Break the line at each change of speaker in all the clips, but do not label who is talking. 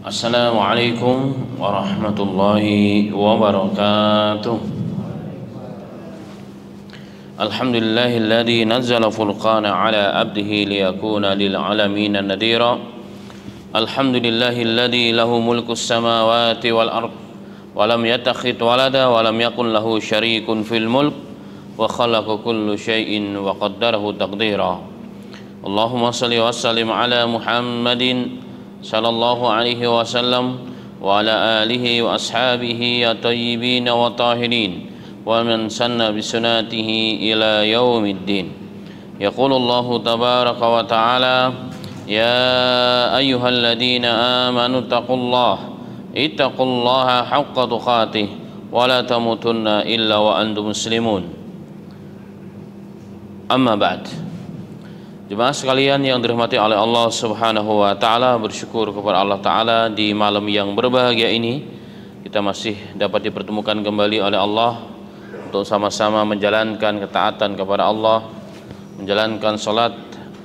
Assalamualaikum warahmatullahi wabarakatuh. Alhamdulillahilladzi nazzala furqana ala abdihi liyakuna lil alamin nadhira. Alhamdulillahilladzi lahu mulkus samawati wal ard wa lam yattakhidh walada wa lam yakul lahu syarikun fil mulk wa khalaqa kullu syai'in wa qaddarahu taqdira. Allahumma shalli wa sallim ala Muhammadin sallallahu alaihi wasallam wa ala alihi wa ashabihi ya tayyibin wa tahirin wa man sanna bi sunnatihi ila yaumiddin. Yaqulullahu tabaraka wa ta'ala ya ayyuhalladzina amanu ittaqullaha haqqa tuqatih wa la tamutunna illa wa antum muslimun. Amma ba'd. Jemaah sekalian yang dirahmati oleh Allah Subhanahu wa taala, bersyukur kepada Allah taala di malam yang berbahagia ini kita masih dapat dipertemukan kembali oleh Allah untuk sama-sama menjalankan ketaatan kepada Allah, menjalankan salat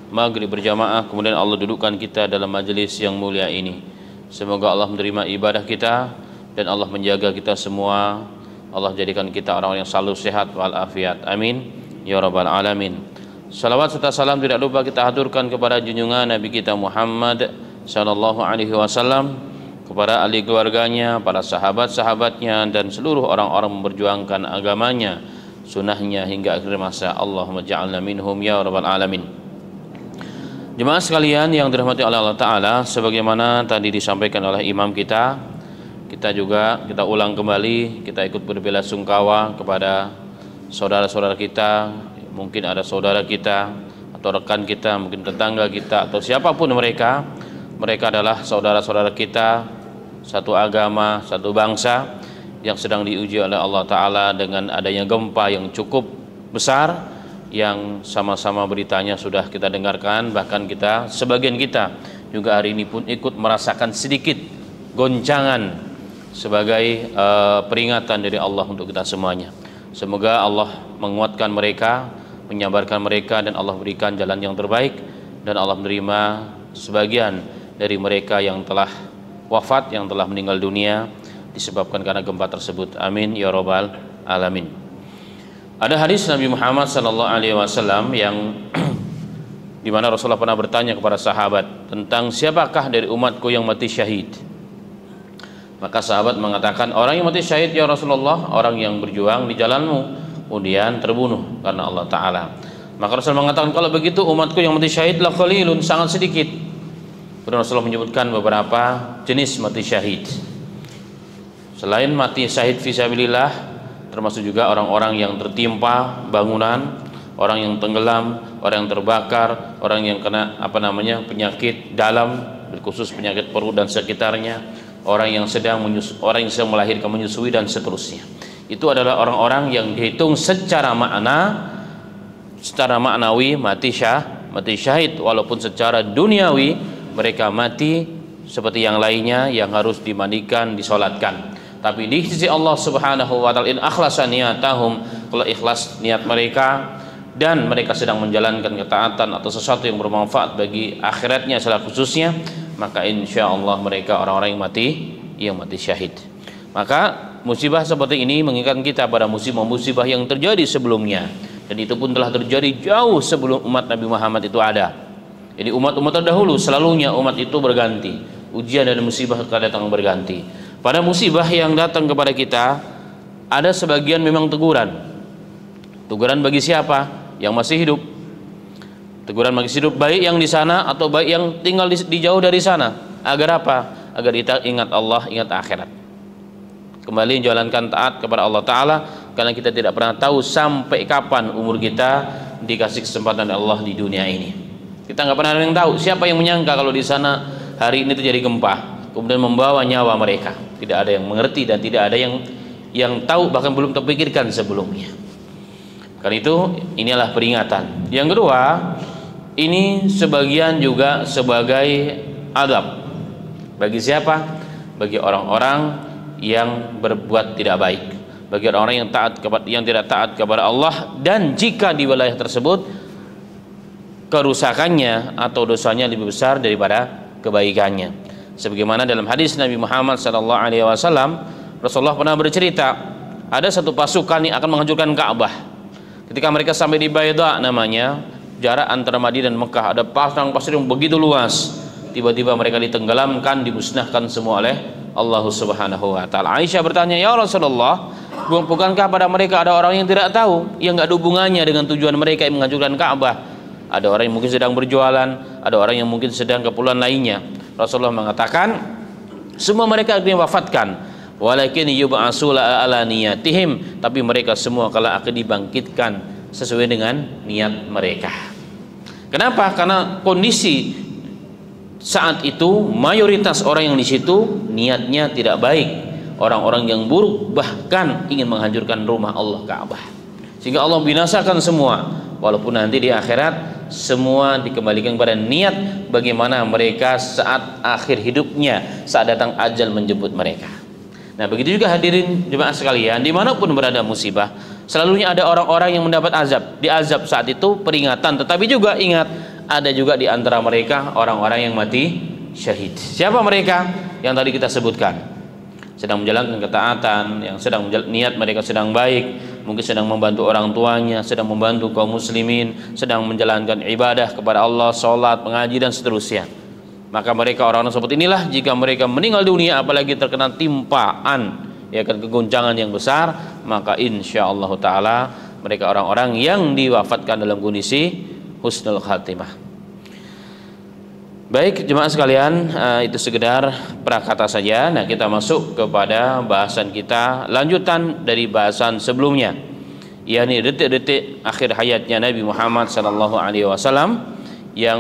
maghrib berjamaah, kemudian Allah dudukkan kita dalam majelis yang mulia ini. Semoga Allah menerima ibadah kita dan Allah menjaga kita semua. Allah jadikan kita orang yang selalu sehat walafiat. Amin ya rabbal alamin. Salawat serta salam tidak lupa kita haturkan kepada junjungan Nabi kita Muhammad sallallahu alaihi wasallam, kepada ahli keluarganya, para sahabat-sahabatnya, dan seluruh orang-orang memperjuangkan agamanya, sunnahnya hingga akhir masa. Allahumma ja'alna minhum ya rabbal alamin. Jemaah sekalian yang dirahmati oleh Allah taala, sebagaimana tadi disampaikan oleh imam kita ulang kembali, kita ikut berbelasungkawa kepada saudara-saudara kita. Mungkin ada saudara kita atau rekan kita, mungkin tetangga kita atau siapapun mereka adalah saudara-saudara kita, satu agama, satu bangsa yang sedang diuji oleh Allah Ta'ala dengan adanya gempa yang cukup besar, yang sama-sama beritanya sudah kita dengarkan. Bahkan sebagian kita juga hari ini pun ikut merasakan sedikit goncangan sebagai peringatan dari Allah untuk kita semuanya. Semoga Allah menguatkan mereka, menyabarkan mereka, dan Allah berikan jalan yang terbaik, dan Allah menerima sebagian dari mereka yang telah wafat, yang telah meninggal dunia disebabkan karena gempa tersebut. Amin ya rabbal alamin. Ada hadis Nabi Muhammad sallallahu alaihi wasallam yang di mana Rasulullah pernah bertanya kepada sahabat tentang siapakah dari umatku yang mati syahid. Maka sahabat mengatakan, orang yang mati syahid ya Rasulullah, orang yang berjuang di jalanmu kemudian terbunuh karena Allah Ta'ala. Maka Rasul mengatakan, kalau begitu umatku yang mati syahid la qalilun, sangat sedikit. Kemudian Rasulullah menyebutkan beberapa jenis mati syahid. Selain mati syahid fisabilillah, termasuk juga orang-orang yang tertimpa bangunan, orang yang tenggelam, orang yang terbakar, orang yang kena penyakit dalam, khusus penyakit perut dan sekitarnya, orang yang sedang melahirkan, menyusui, dan seterusnya. Itu adalah orang-orang yang dihitung secara maknawi mati syahid, walaupun secara duniawi mereka mati seperti yang lainnya yang harus dimandikan, disolatkan. Tapi di sisi Allah Subhanahu wa ta'ala, in akhlasa niyatahum, kalau ikhlas niat mereka dan mereka sedang menjalankan ketaatan atau sesuatu yang bermanfaat bagi akhiratnya secara khususnya, maka insya Allah mereka orang-orang yang mati syahid. Maka musibah seperti ini mengingatkan kita pada musibah-musibah yang terjadi sebelumnya, dan itu pun telah terjadi jauh sebelum umat Nabi Muhammad itu ada. Jadi umat-umat terdahulu selalunya umat itu berganti, ujian dan musibah datang berganti. Pada musibah yang datang kepada kita ada sebagian memang teguran bagi siapa? Yang masih hidup. Teguran bagi hidup, baik yang di sana atau baik yang tinggal di jauh dari sana. Agar apa? Agar kita ingat Allah, ingat akhirat, kembali menjalankan taat kepada Allah Ta'ala, karena kita tidak pernah tahu sampai kapan umur kita dikasih kesempatan Allah di dunia ini. Kita nggak pernah ada yang tahu. Siapa yang menyangka kalau di sana hari ini terjadi gempa kemudian membawa nyawa mereka? Tidak ada yang mengerti dan tidak ada yang tahu, bahkan belum terpikirkan sebelumnya. Karena itu inilah peringatan. Yang kedua, ini sebagian juga sebagai adab. Bagi siapa? Bagi orang-orang yang berbuat tidak baik, bagi orang-orang yang tidak taat kepada Allah, dan jika di wilayah tersebut kerusakannya atau dosanya lebih besar daripada kebaikannya. Sebagaimana dalam hadis Nabi Muhammad SAW, Rasulullah pernah bercerita, ada satu pasukan yang akan menghancurkan Ka'bah. Ketika mereka sampai di Baida namanya, jarak antara Madinah dan Mekah, ada padang pasir yang begitu luas. Tiba-tiba mereka ditenggelamkan, dimusnahkan semua oleh Allah Subhanahu wa taala. Aisyah bertanya, "Ya Rasulullah, bukankah pada mereka ada orang yang tidak tahu, yang enggak ada hubungannya dengan tujuan mereka yang menghancurkan Ka'bah? Ada orang yang mungkin sedang berjualan, ada orang yang mungkin sedang keperluan lainnya." Rasulullah mengatakan, semua mereka akan diwafatkan, walakin yub'atsu ala niyatihim, tapi mereka semua kalau akan dibangkitkan sesuai dengan niat mereka. Kenapa? Karena kondisi saat itu mayoritas orang yang di situ niatnya tidak baik, orang-orang yang buruk, bahkan ingin menghancurkan rumah Allah Ka'bah, sehingga Allah binasakan semua. Walaupun nanti di akhirat semua dikembalikan kepada niat bagaimana mereka saat akhir hidupnya, saat datang ajal menjemput mereka. Nah, begitu juga hadirin jemaah sekalian, dimanapun berada musibah, selalunya ada orang-orang yang mendapat azab. Diazab saat itu peringatan, tetapi juga ingat, ada juga di antara mereka orang-orang yang mati syahid. Siapa mereka? Yang tadi kita sebutkan, sedang menjalankan ketaatan, yang sedang niat mereka sedang baik, mungkin sedang membantu orang tuanya, sedang membantu kaum muslimin, sedang menjalankan ibadah kepada Allah, sholat, mengaji dan seterusnya. Maka mereka orang-orang seperti inilah, jika mereka meninggal dunia apalagi terkena timpaan, ya kan, kegoncangan yang besar, maka insya Allah taala mereka orang-orang yang diwafatkan dalam kondisi husnul khatimah. Baik jemaah sekalian, itu sekedar prakata saja. Nah, kita masuk kepada bahasan kita, lanjutan dari bahasan sebelumnya, yakni detik-detik akhir hayatnya Nabi Muhammad SAW, yang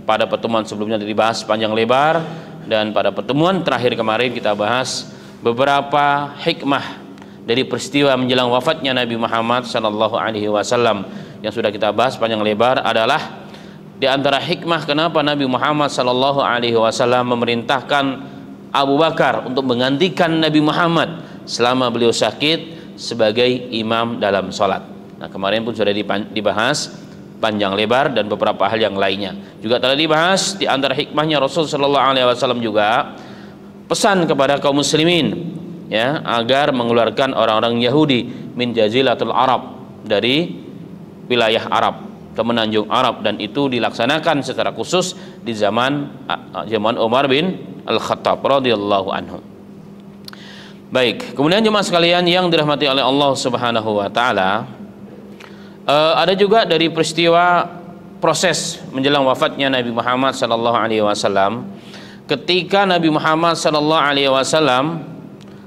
pada pertemuan sebelumnya dibahas panjang lebar, dan pada pertemuan terakhir kemarin kita bahas beberapa hikmah dari peristiwa menjelang wafatnya Nabi Muhammad SAW. Yang sudah kita bahas panjang lebar adalah di antara hikmah kenapa Nabi Muhammad SAW memerintahkan Abu Bakar untuk menggantikan Nabi Muhammad selama beliau sakit sebagai imam dalam sholat. Nah, kemarin pun sudah dibahas panjang lebar, dan beberapa hal yang lainnya juga telah dibahas. Di antara hikmahnya Rasulullah SAW juga pesan kepada kaum muslimin, ya, agar mengeluarkan orang-orang Yahudi min jazilatul Arab, dari wilayah Arab, kemenanjung Arab, dan itu dilaksanakan secara khusus di zaman Umar bin Al-Khattab radhiyallahu anhu. Baik, kemudian jemaah sekalian yang dirahmati oleh Allah Subhanahu wa taala, ada juga dari peristiwa proses menjelang wafatnya Nabi Muhammad sallallahu alaihi wasallam, ketika Nabi Muhammad sallallahu alaihi wasallam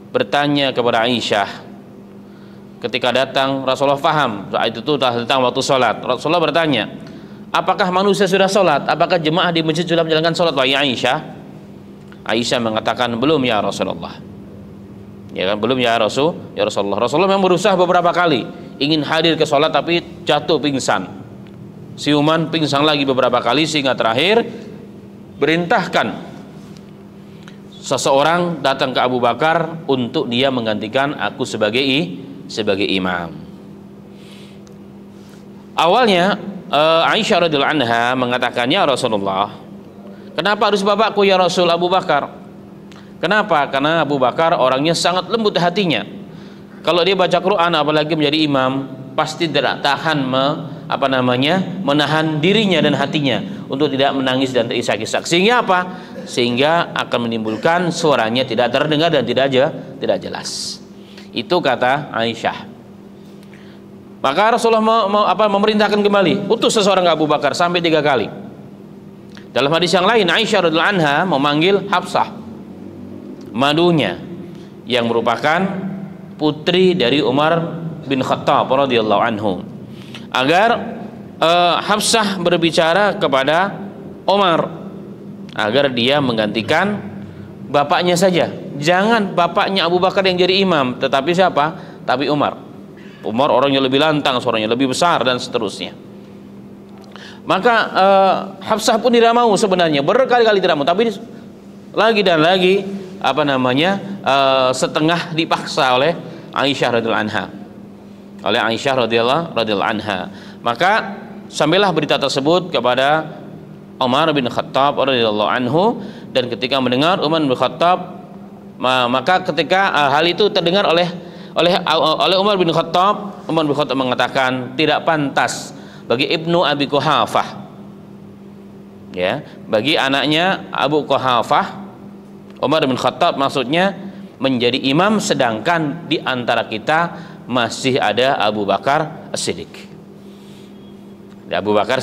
bertanya kepada Aisyah. Ketika datang Rasulullah faham saat itu datang waktu sholat. Rasulullah bertanya, apakah manusia sudah sholat? Apakah jemaah di masjid sudah menjalankan sholat, wahai Aisyah? Aisyah mengatakan, belum ya Rasulullah. Ya kan, belum ya Rasulullah. Rasulullah memang berusaha beberapa kali ingin hadir ke sholat, tapi jatuh pingsan, siuman, pingsan lagi beberapa kali, sehingga terakhir berintahkan seseorang datang ke Abu Bakar untuk dia menggantikan aku sebagai imam. Awalnya Aisyah radhiyallahu anha mengatakan, ya Rasulullah, kenapa harus bapakku ya Rasul, Abu Bakar? Kenapa? Karena Abu Bakar orangnya sangat lembut hatinya. Kalau dia baca Quran apalagi menjadi imam, pasti tidak tahan menahan dirinya dan hatinya untuk tidak menangis dan terisak-isak. Sehingga apa? Sehingga akan menimbulkan suaranya tidak terdengar dan tidak jelas. Itu kata Aisyah. Maka Rasulullah memerintahkan kembali, utus seseorang ke Abu Bakar sampai 3 kali. Dalam hadis yang lain, Aisyah radhiyallahu anha memanggil Hafsah, madunya, yang merupakan putri dari Umar bin Khattab radhiyallahu anhu, agar Hafsah berbicara kepada Umar agar dia menggantikan bapaknya saja. Jangan bapaknya Abu Bakar yang jadi imam, tetapi siapa? Tapi Umar. Umar orangnya lebih lantang, suaranya lebih besar dan seterusnya. Maka Hafsah pun tidak mau sebenarnya, berkali-kali tidak mau, tapi lagi dan lagi setengah dipaksa oleh Aisyah radhiyallahu anha. Maka sampailah berita tersebut kepada Umar bin Khattab radhiyallahu anhu, Dan ketika mendengar Umar bin Khattab, maka ketika hal itu terdengar oleh Umar bin Khattab, Umar bin Khattab mengatakan tidak pantas bagi Ibnu Abi Quhafah, ya, bagi anaknya Abu Quhafah, Umar bin Khattab maksudnya, menjadi imam sedangkan di antara kita masih ada Abu Bakar As-Siddiq. Abu Bakar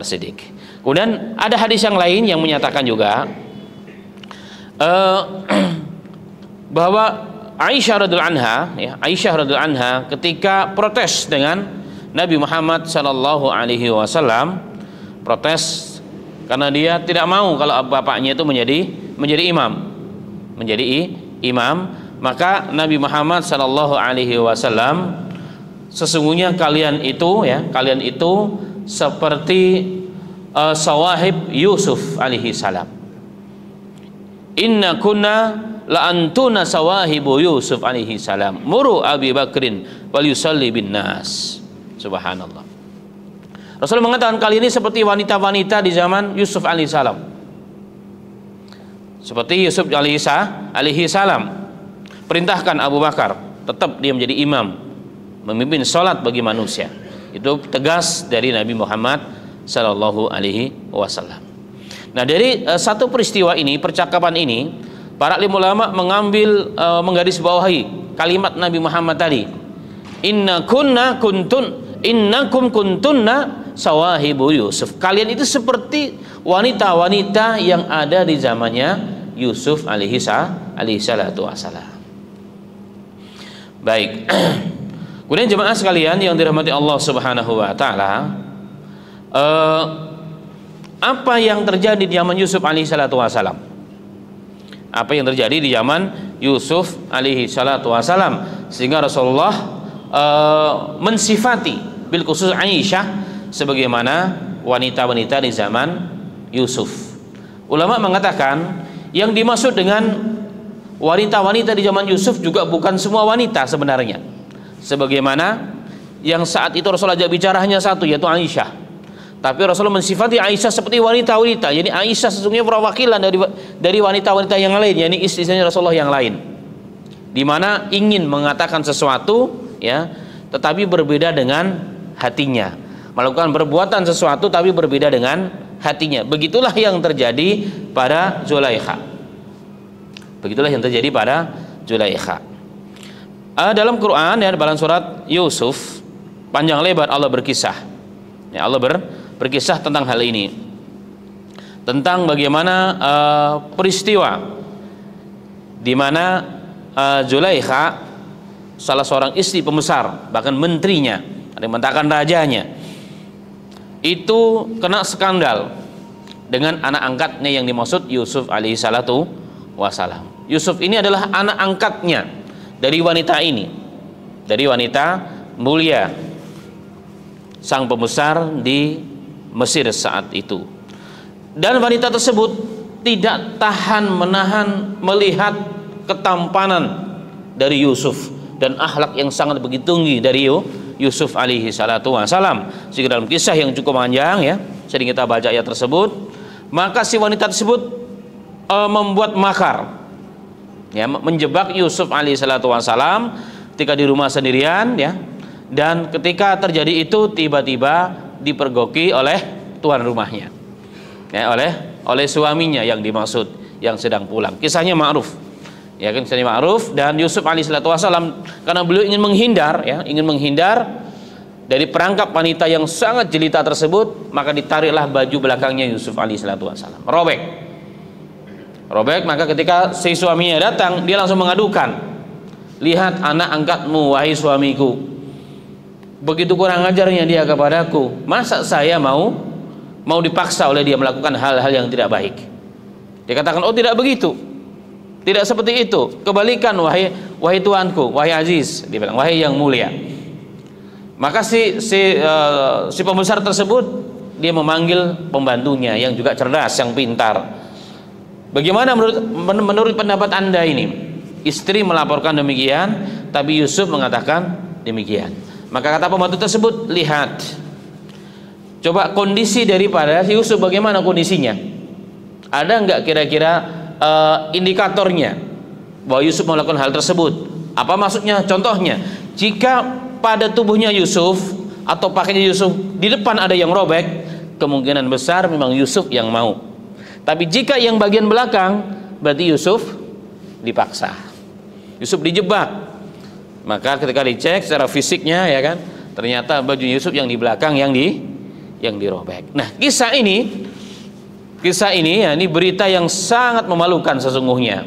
Siddiq. Kemudian ada hadis yang lain yang menyatakan juga bahwa Aisyah radhiyallahu anha ketika protes dengan Nabi Muhammad sallallahu alaihi wasallam, protes karena dia tidak mau kalau bapaknya itu menjadi imam, maka Nabi Muhammad sallallahu alaihi wasallam, sesungguhnya kalian itu seperti sawahib Yusuf alaihi salam. Inna kunna la antuna sawahibu Yusuf alaihi salam. Muru Abi Bakrin wal yusalli bin nas. Subhanallah. Rasul mengatakan kali ini seperti wanita-wanita di zaman Yusuf alaihi salam. Seperti Yusuf alaihi salam. Perintahkan Abu Bakar tetap dia menjadi imam, memimpin salat bagi manusia. Itu tegas dari Nabi Muhammad sallallahu alaihi wasallam. Nah, dari satu peristiwa ini, percakapan ini, para ulama mengambil menggarisbawahi kalimat Nabi Muhammad tadi. Innakum kuntunna sawahibu Yusuf. Kalian itu seperti wanita-wanita yang ada di zamannya Yusuf alaihi salatu wassalam. Baik. Kemudian jemaah sekalian yang dirahmati Allah Subhanahu wa taala, apa yang terjadi di zaman Yusuf alaihi salatu wassalam? Apa yang terjadi di zaman Yusuf alaihi salatu wassalam sehingga Rasulullah mensifati bil khusus Aisyah sebagaimana wanita-wanita di zaman Yusuf. Ulama mengatakan yang dimaksud dengan wanita-wanita di zaman Yusuf juga bukan semua wanita sebenarnya. Sebagaimana yang saat itu Rasulullah ajak bicara hanya satu, yaitu Aisyah. Tapi Rasulullah mensifati Aisyah seperti wanita-wanita. Jadi Aisyah sesungguhnya perwakilan dari wanita-wanita yang lain, yakni istri-istrinya Rasulullah yang lain. Di mana ingin mengatakan sesuatu, ya, tetapi berbeda dengan hatinya. Melakukan perbuatan sesuatu tapi berbeda dengan hatinya. Begitulah yang terjadi pada Zulaikha. Dalam Quran, ya, dalam surat Yusuf, panjang lebar Allah berkisah. Ya, Allah berkisah tentang hal ini, tentang bagaimana peristiwa di mana Zulaikha, salah seorang istri pembesar, bahkan menterinya, ada yang mengatakan rajanya, itu kena skandal dengan anak angkatnya yang dimaksud Yusuf alaihi salatu wassalam. Yusuf ini adalah anak angkatnya dari wanita ini, dari wanita mulia, sang pembesar di Mesir saat itu. Dan wanita tersebut tidak tahan menahan melihat ketampanan dari Yusuf dan akhlak yang sangat begitu tinggi dari Yusuf alaihi salatu wassalam. Sehingga dalam kisah yang cukup panjang, ya, sering kita baca ayat tersebut, maka si wanita tersebut membuat makar, ya, menjebak Yusuf alaihi salatu wassalam ketika di rumah sendirian, ya. Dan ketika terjadi itu tiba-tiba dipergoki oleh tuan rumahnya, ya, oleh suaminya yang dimaksud yang sedang pulang. Kisahnya ma'ruf, ya kan, kisahnya ma'ruf. Dan Yusuf alaihissalatu wassalam karena beliau ingin menghindar dari perangkap wanita yang sangat jelita tersebut, maka ditariklah baju belakangnya Yusuf alaihissalatu wassalam, robek. Maka ketika si suaminya datang, dia langsung mengadukan, lihat anak angkatmu wahai suamiku, begitu kurang ajarnya dia kepadaku. Masa saya mau dipaksa oleh dia melakukan hal-hal yang tidak baik? Dia katakan, oh tidak begitu, tidak seperti itu, kebalikan wahai tuanku, wahai Aziz, dia bilang, wahai yang mulia. Maka si pembesar tersebut dia memanggil pembantunya yang juga cerdas, yang pintar. Bagaimana menurut pendapat Anda ini? Istri melaporkan demikian, tapi Yusuf mengatakan demikian. Maka kata pembantu tersebut, lihat, coba kondisi daripada Yusuf bagaimana kondisinya. Ada nggak kira-kira indikatornya bahwa Yusuf melakukan hal tersebut? Apa maksudnya? Contohnya, jika pada tubuhnya Yusuf atau pakainya Yusuf di depan ada yang robek, kemungkinan besar memang Yusuf yang mau. Tapi jika yang bagian belakang, berarti Yusuf dipaksa, Yusuf dijebak. Maka ketika dicek secara fisiknya, ya kan, ternyata baju Yusuf yang di belakang yang dirobek. Nah, kisah ini ya, ini berita yang sangat memalukan sesungguhnya.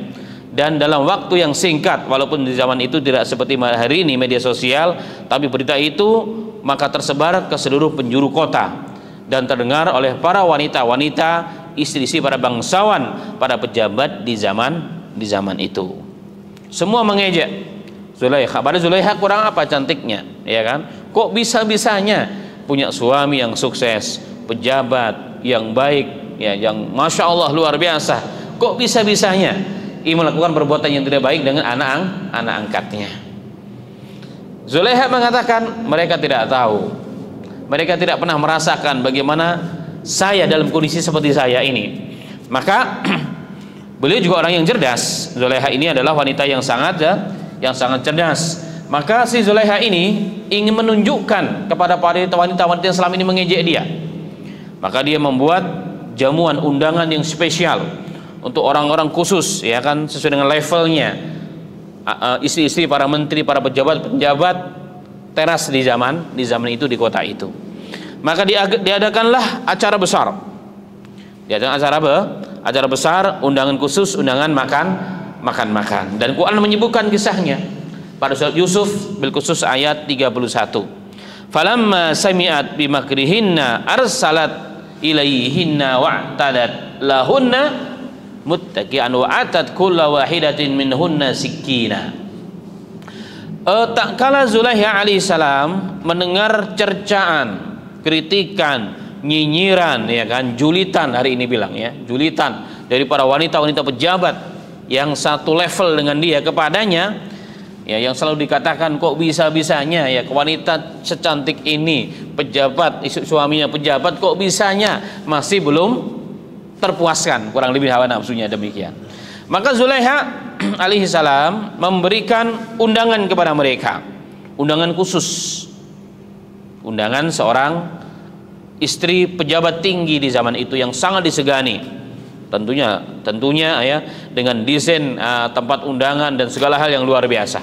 Dan dalam waktu yang singkat, walaupun di zaman itu tidak seperti hari ini media sosial, tapi berita itu maka tersebar ke seluruh penjuru kota dan terdengar oleh para wanita-wanita, istri-istri para bangsawan, para pejabat di zaman itu. Semua mengejek Zulaikha. Pada Zulaikha kurang apa cantiknya, ya kan? Kok bisa-bisanya punya suami yang sukses, pejabat yang baik, ya, yang masya Allah luar biasa. Kok bisa-bisanya ia melakukan perbuatan yang tidak baik dengan anak angkatnya? Zulaikha mengatakan, mereka tidak tahu, mereka tidak pernah merasakan bagaimana saya dalam kondisi seperti saya ini. Maka beliau juga orang yang cerdas. Zulaikha ini adalah wanita yang sangat cerdas. Maka si Zulaikha ini ingin menunjukkan kepada para wanita-wanita yang selama ini mengejek dia. Maka dia membuat jamuan undangan yang spesial untuk orang-orang khusus, ya kan, sesuai dengan levelnya, istri-istri para menteri, para pejabat teras di zaman itu di kota itu. Maka diadakanlah acara besar. Diadakan acara besar, undangan khusus, undangan makan. Dan Quran menyebutkan kisahnya pada surat Yusuf bil khusus ayat 31. Falamma sami'at bimakrihinna arsalat ilaihinna wa'tadat lahunna muttaqi'an wa atat kulla wahidatin minhunna sikina. Tak kala Zulaikha alaihissalam mendengar cercaan, kritikan, nyinyiran, ya kan, julitan, hari ini bilang ya, julitan dari para wanita-wanita pejabat yang satu level dengan dia kepadanya, ya, yang selalu dikatakan kok bisa-bisanya ya wanita secantik ini, pejabat, suaminya pejabat, kok bisanya masih belum terpuaskan, kurang lebih hawa nafsunya demikian. Maka Zulaikha alaihissalam memberikan undangan kepada mereka, undangan khusus, undangan seorang istri pejabat tinggi di zaman itu yang sangat disegani, tentunya ya, dengan desain tempat undangan dan segala hal yang luar biasa.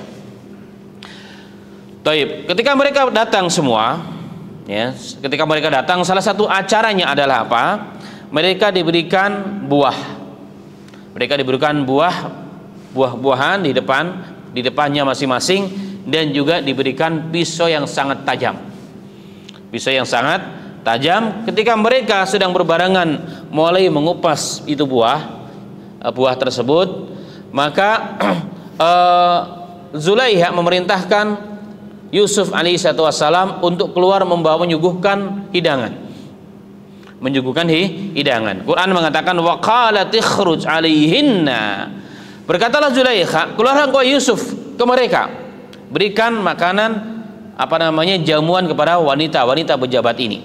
Taib, ketika mereka datang semua, ya, ketika mereka datang, salah satu acaranya adalah apa? Mereka diberikan buah. Mereka diberikan buah-buahan di depannya masing-masing, dan juga diberikan pisau yang sangat tajam. Pisau yang sangat tajam. Ketika mereka sedang berbarengan mulai mengupas itu buah tersebut, maka Zulaikha memerintahkan Yusuf alaihissalam untuk keluar menyuguhkan hidangan. Quran mengatakan waqalat ikhruj alaihinna, berkatalah Zulaikha, keluarlah engkau Yusuf ke mereka, berikan makanan, jamuan kepada wanita-wanita pejabat ini.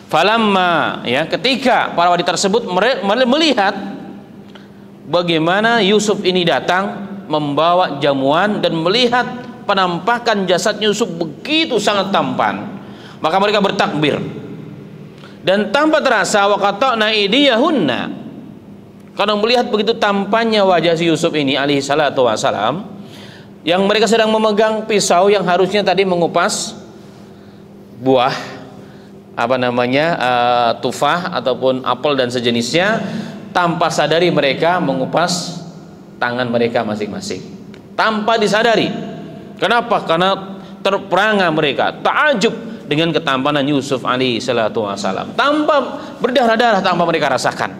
Falamma, ya, ketika para wanita tersebut melihat bagaimana Yusuf ini datang membawa jamuan dan melihat penampakan jasad Yusuf begitu sangat tampan, maka mereka bertakbir. Dan tanpa terasa waqata'na aydiyahunna, karena melihat begitu tampannya wajah si Yusuf ini alaihi salatu wassalam, yang mereka sedang memegang pisau yang harusnya tadi mengupas buah tufah ataupun apel dan sejenisnya, tanpa sadari mereka mengupas tangan mereka masing-masing tanpa disadari. Kenapa? Karena terperangah mereka, ta'ajub dengan ketampanan Yusuf alaihi salatu wassalam, tanpa berdarah-darah, tanpa mereka rasakan.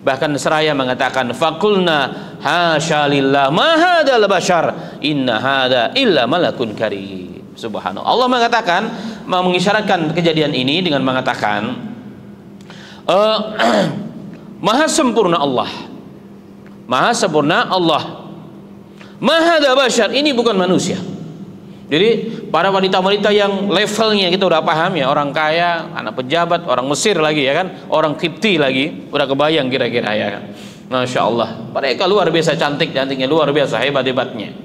Bahkan seraya mengatakan faqulna hasya lillah ma hadzal bashar inna hadza illa malakun karim. Subhanallah. Allah mengatakan, mengisyaratkan kejadian ini dengan mengatakan maha sempurna Allah, ma hadzal bashar, ini bukan manusia. Jadi para wanita-wanita yang levelnya kita udah paham ya, orang kaya, anak pejabat, orang Mesir lagi ya kan, orang Kipti lagi, udah kebayang kira-kira ya kan. Masya Allah, mereka luar biasa cantiknya, luar biasa hebatnya.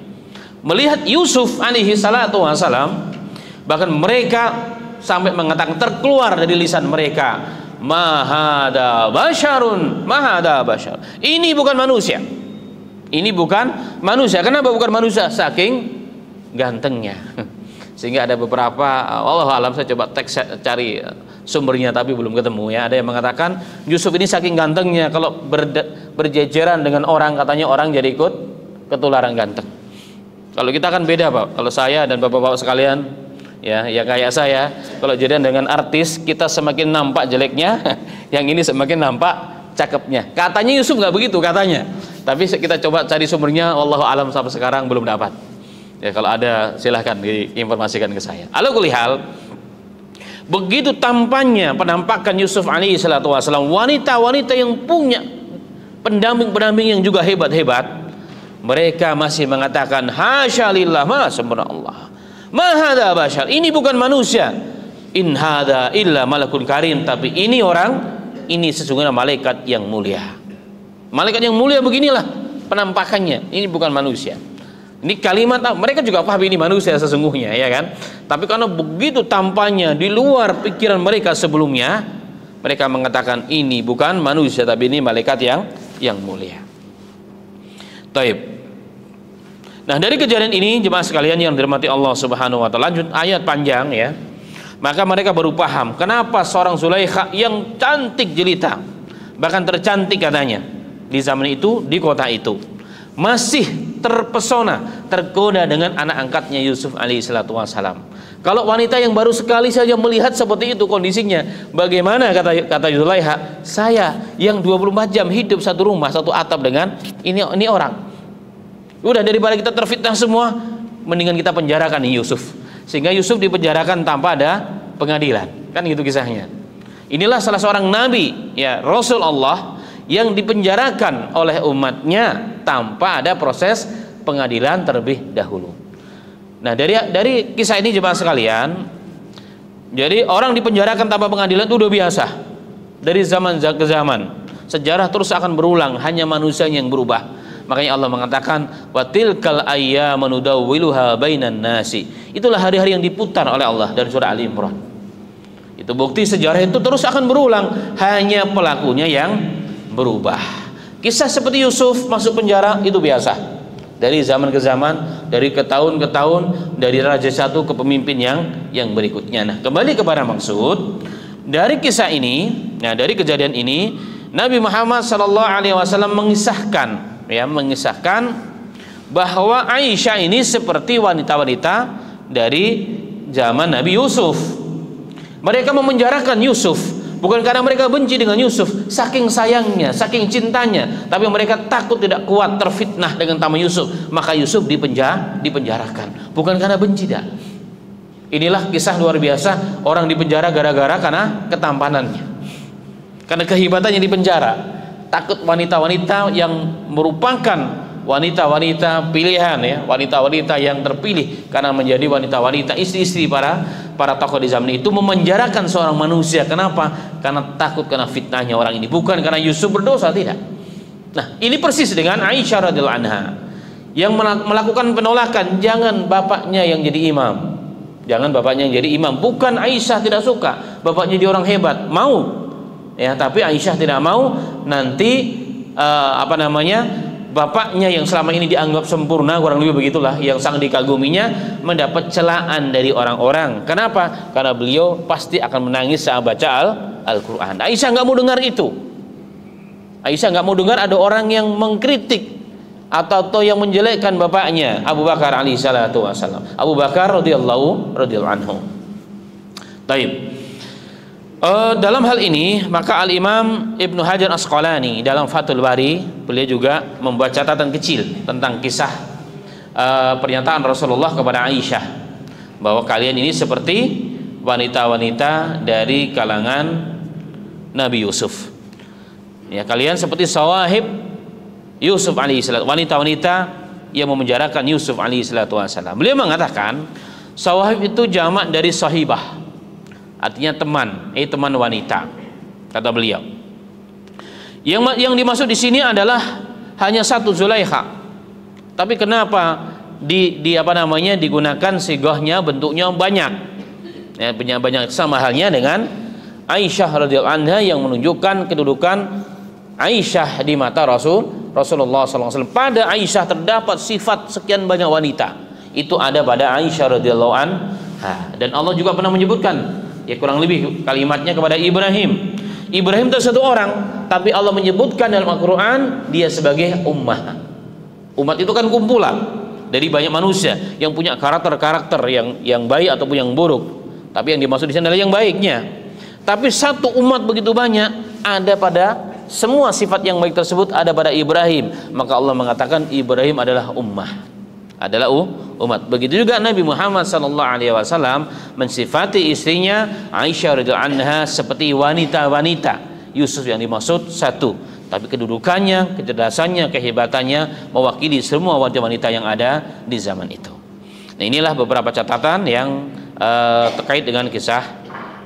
Melihat Yusuf alaihi salatu wassalam, bahkan mereka sampai mengatakan, terkeluar dari lisan mereka, mahada basyarun, mahada basyar. Ini bukan manusia. Ini bukan manusia. Kenapa bukan manusia? Saking gantengnya. Sehingga ada beberapa, wallahu alam, saya coba teks cari sumbernya tapi belum ketemu ya. Ada yang mengatakan Yusuf ini saking gantengnya, kalau berjejeran dengan orang, katanya orang jadi ikut ketularan ganteng. Kalau kita kan beda Pak. Kalau saya dan bapak-bapak sekalian ya kayak saya, kalau jadian dengan artis, kita semakin nampak jeleknya, yang ini semakin nampak cakepnya. Katanya Yusuf nggak begitu katanya. Tapi kita coba cari sumbernya, wallahu alam, sampai sekarang belum dapat. Ya kalau ada silahkan diinformasikan ke saya. Ala kulli hal, begitu tampannya penampakan Yusuf alaihi salatu wasallam, wanita-wanita yang punya pendamping-pendamping yang juga hebat-hebat, mereka masih mengatakan hasya lillah, ma sempurna Allah, ma hadza bashar, ini bukan manusia, in hadza illa malakun karim, tapi ini ini sesungguhnya malaikat yang mulia. Malaikat yang mulia beginilah penampakannya, ini bukan manusia. Ini kalimat, mereka juga paham ini manusia sesungguhnya ya kan, tapi karena begitu tampaknya di luar pikiran mereka sebelumnya, mereka mengatakan ini bukan manusia tapi ini malaikat yang mulia. Taib. Nah, dari kejadian ini jemaah sekalian yang dirahmati Allah Subhanahu wa taala, lanjut ayat panjang ya. Maka mereka baru paham kenapa seorang Zulaikha yang cantik jelita, bahkan tercantik katanya di zaman itu, di kota itu, masih terpesona, tergoda dengan anak angkatnya Yusuf alaihi salatu wassalam. Kalau wanita yang baru sekali saja melihat seperti itu kondisinya, bagaimana kata Zulaikha, saya yang 24 jam hidup satu rumah, satu atap dengan ini orang. Udah, daripada kita terfitnah semua, mendingan kita penjarakan nih Yusuf. Sehingga Yusuf dipenjarakan tanpa ada pengadilan. Kan gitu kisahnya. Inilah salah seorang nabi ya, Rasul Allah, yang dipenjarakan oleh umatnya tanpa ada proses pengadilan terlebih dahulu. Nah, dari kisah ini jemaah sekalian, jadi orang dipenjarakan tanpa pengadilan itu udah biasa dari zaman ke zaman. Sejarah terus akan berulang, hanya manusia yang berubah. Makanya Allah mengatakan wa tilkal ayyamu nudawwiluha bainan nasi. Itulah hari-hari yang diputar oleh Allah dari surah Ali Imran. Itu bukti sejarah itu terus akan berulang, hanya pelakunya yang berubah. Kisah seperti Yusuf masuk penjara itu biasa dari zaman ke zaman, dari ke tahun ke tahun, dari raja satu ke pemimpin yang berikutnya. Nah, kembali kepada maksud dari kisah ini. Nah, dari kejadian ini Nabi Muhammad SAW mengisahkan bahwa Aisyah ini seperti wanita-wanita dari zaman Nabi Yusuf. Mereka memenjarakan Yusuf bukan karena mereka benci dengan Yusuf, saking sayangnya, saking cintanya, tapi mereka takut tidak kuat terfitnah dengan tamu Yusuf, maka Yusuf dipenjarakan. Bukan karena benci dah. Inilah kisah luar biasa, orang dipenjara gara-gara karena ketampanannya, karena kehebatannya dipenjara. Takut wanita-wanita yang merupakan wanita-wanita pilihan ya, wanita-wanita yang terpilih karena menjadi wanita-wanita istri-istri para tokoh di zaman itu, memenjarakan seorang manusia. Kenapa? Karena takut kena fitnahnya orang ini, bukan karena Yusuf berdosa, tidak. Nah, ini persis dengan Aisyah radhiyallahu anha yang melakukan penolakan, jangan bapaknya yang jadi imam, jangan bapaknya yang jadi imam. Bukan Aisyah tidak suka bapaknya jadi orang hebat, mau ya, tapi Aisyah tidak mau nanti bapaknya yang selama ini dianggap sempurna, kurang lebih begitulah, yang sangat dikaguminya, mendapat celaan dari orang-orang. Kenapa? Karena beliau pasti akan menangis saat baca Al-Quran. Aisyah nggak mau dengar itu. Aisyah nggak mau dengar ada orang yang mengkritik atau yang menjelekkan bapaknya, Abu Bakar alaihi salatu wassalam. Abu Bakar radhiyallahu anhu. Taib. Dalam hal ini maka Al-Imam Ibnu Hajar Asqalani dalam Fathul Bari, beliau juga membuat catatan kecil tentang kisah pernyataan Rasulullah kepada Aisyah bahwa kalian ini seperti wanita-wanita dari kalangan Nabi Yusuf ya, kalian seperti sawahib Yusuf alaihissalam, wanita-wanita yang memenjarakan Yusuf alaihissalam. Beliau mengatakan Sawahib itu jamak dari sahibah, artinya teman, teman wanita, kata beliau. Yang dimaksud di sini adalah hanya satu Zulaikha. Tapi kenapa digunakan sigohnya, bentuknya banyak? Ya, banyak, sama halnya dengan Aisyah radhiyallahu anha yang menunjukkan kedudukan Aisyah di mata Rasulullah SAW. Pada Aisyah terdapat sifat sekian banyak wanita. Itu ada pada Aisyah radhiyallahu anha. Dan Allah juga pernah menyebutkan, ya kurang lebih kalimatnya kepada Ibrahim. Ibrahim itu satu orang, tapi Allah menyebutkan dalam Al-Quran dia sebagai ummah. Umat itu kan kumpulan dari banyak manusia yang punya karakter-karakter yang baik ataupun yang buruk. Tapi yang dimaksud di sini adalah yang baiknya. Tapi satu umat begitu banyak, ada pada semua sifat yang baik tersebut ada pada Ibrahim. Maka Allah mengatakan Ibrahim adalah ummah, adalah umat. Begitu juga Nabi Muhammad SAW mensifati istrinya Aisyah radhiyallahu anha seperti wanita-wanita. Yusuf yang dimaksud satu, tapi kedudukannya, kecerdasannya, kehebatannya mewakili semua wanita-wanita yang ada di zaman itu. Nah, inilah beberapa catatan yang terkait dengan kisah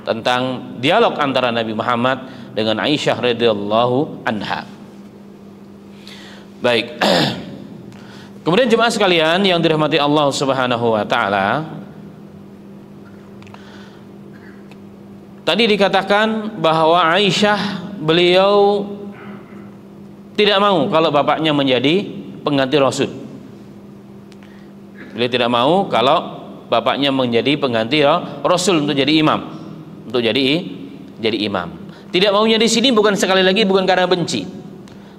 tentang dialog antara Nabi Muhammad dengan Aisyah radhiyallahu anha. Baik. Kemudian jemaah sekalian yang dirahmati Allah Subhanahu wa taala, tadi dikatakan bahwa Aisyah beliau tidak mau kalau bapaknya menjadi pengganti Rasul. Beliau tidak mau kalau bapaknya menjadi pengganti Rasul untuk jadi imam, untuk jadi imam. Tidak maunya di sini bukan sekali lagi bukan karena benci,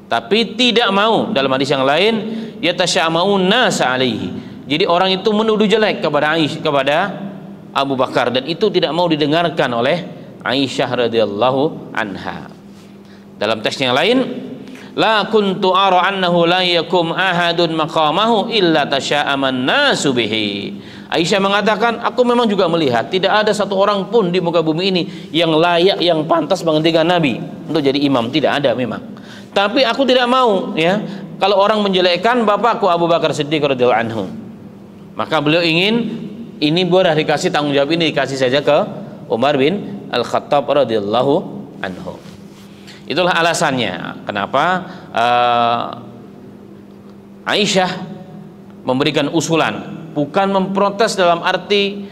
tapi tidak mau dalam hadis yang lain yatasya'amaun nas alaihi. Jadi orang itu menuduh jelek kepada Abu Bakar, dan itu tidak mau didengarkan oleh Aisyah radhiyallahu anha. Dalam teks yang lain, la kuntu ara annahu la yakum ahadun maqamahu illa tasya'aman nasu bihi. Aisyah mengatakan, aku memang juga melihat tidak ada satu orang pun di muka bumi ini yang layak, yang pantas menggantikan Nabi untuk jadi imam, tidak ada memang. Tapi aku tidak mau, ya, kalau orang menjelekkan bapakku Abu Bakar Siddiq radhiyallahu anhu. Maka beliau ingin ini boleh dikasih tanggung jawab, ini dikasih saja ke Umar bin Al-Khattab radhiyallahu anhu. Itulah alasannya kenapa Aisyah memberikan usulan, bukan memprotes dalam arti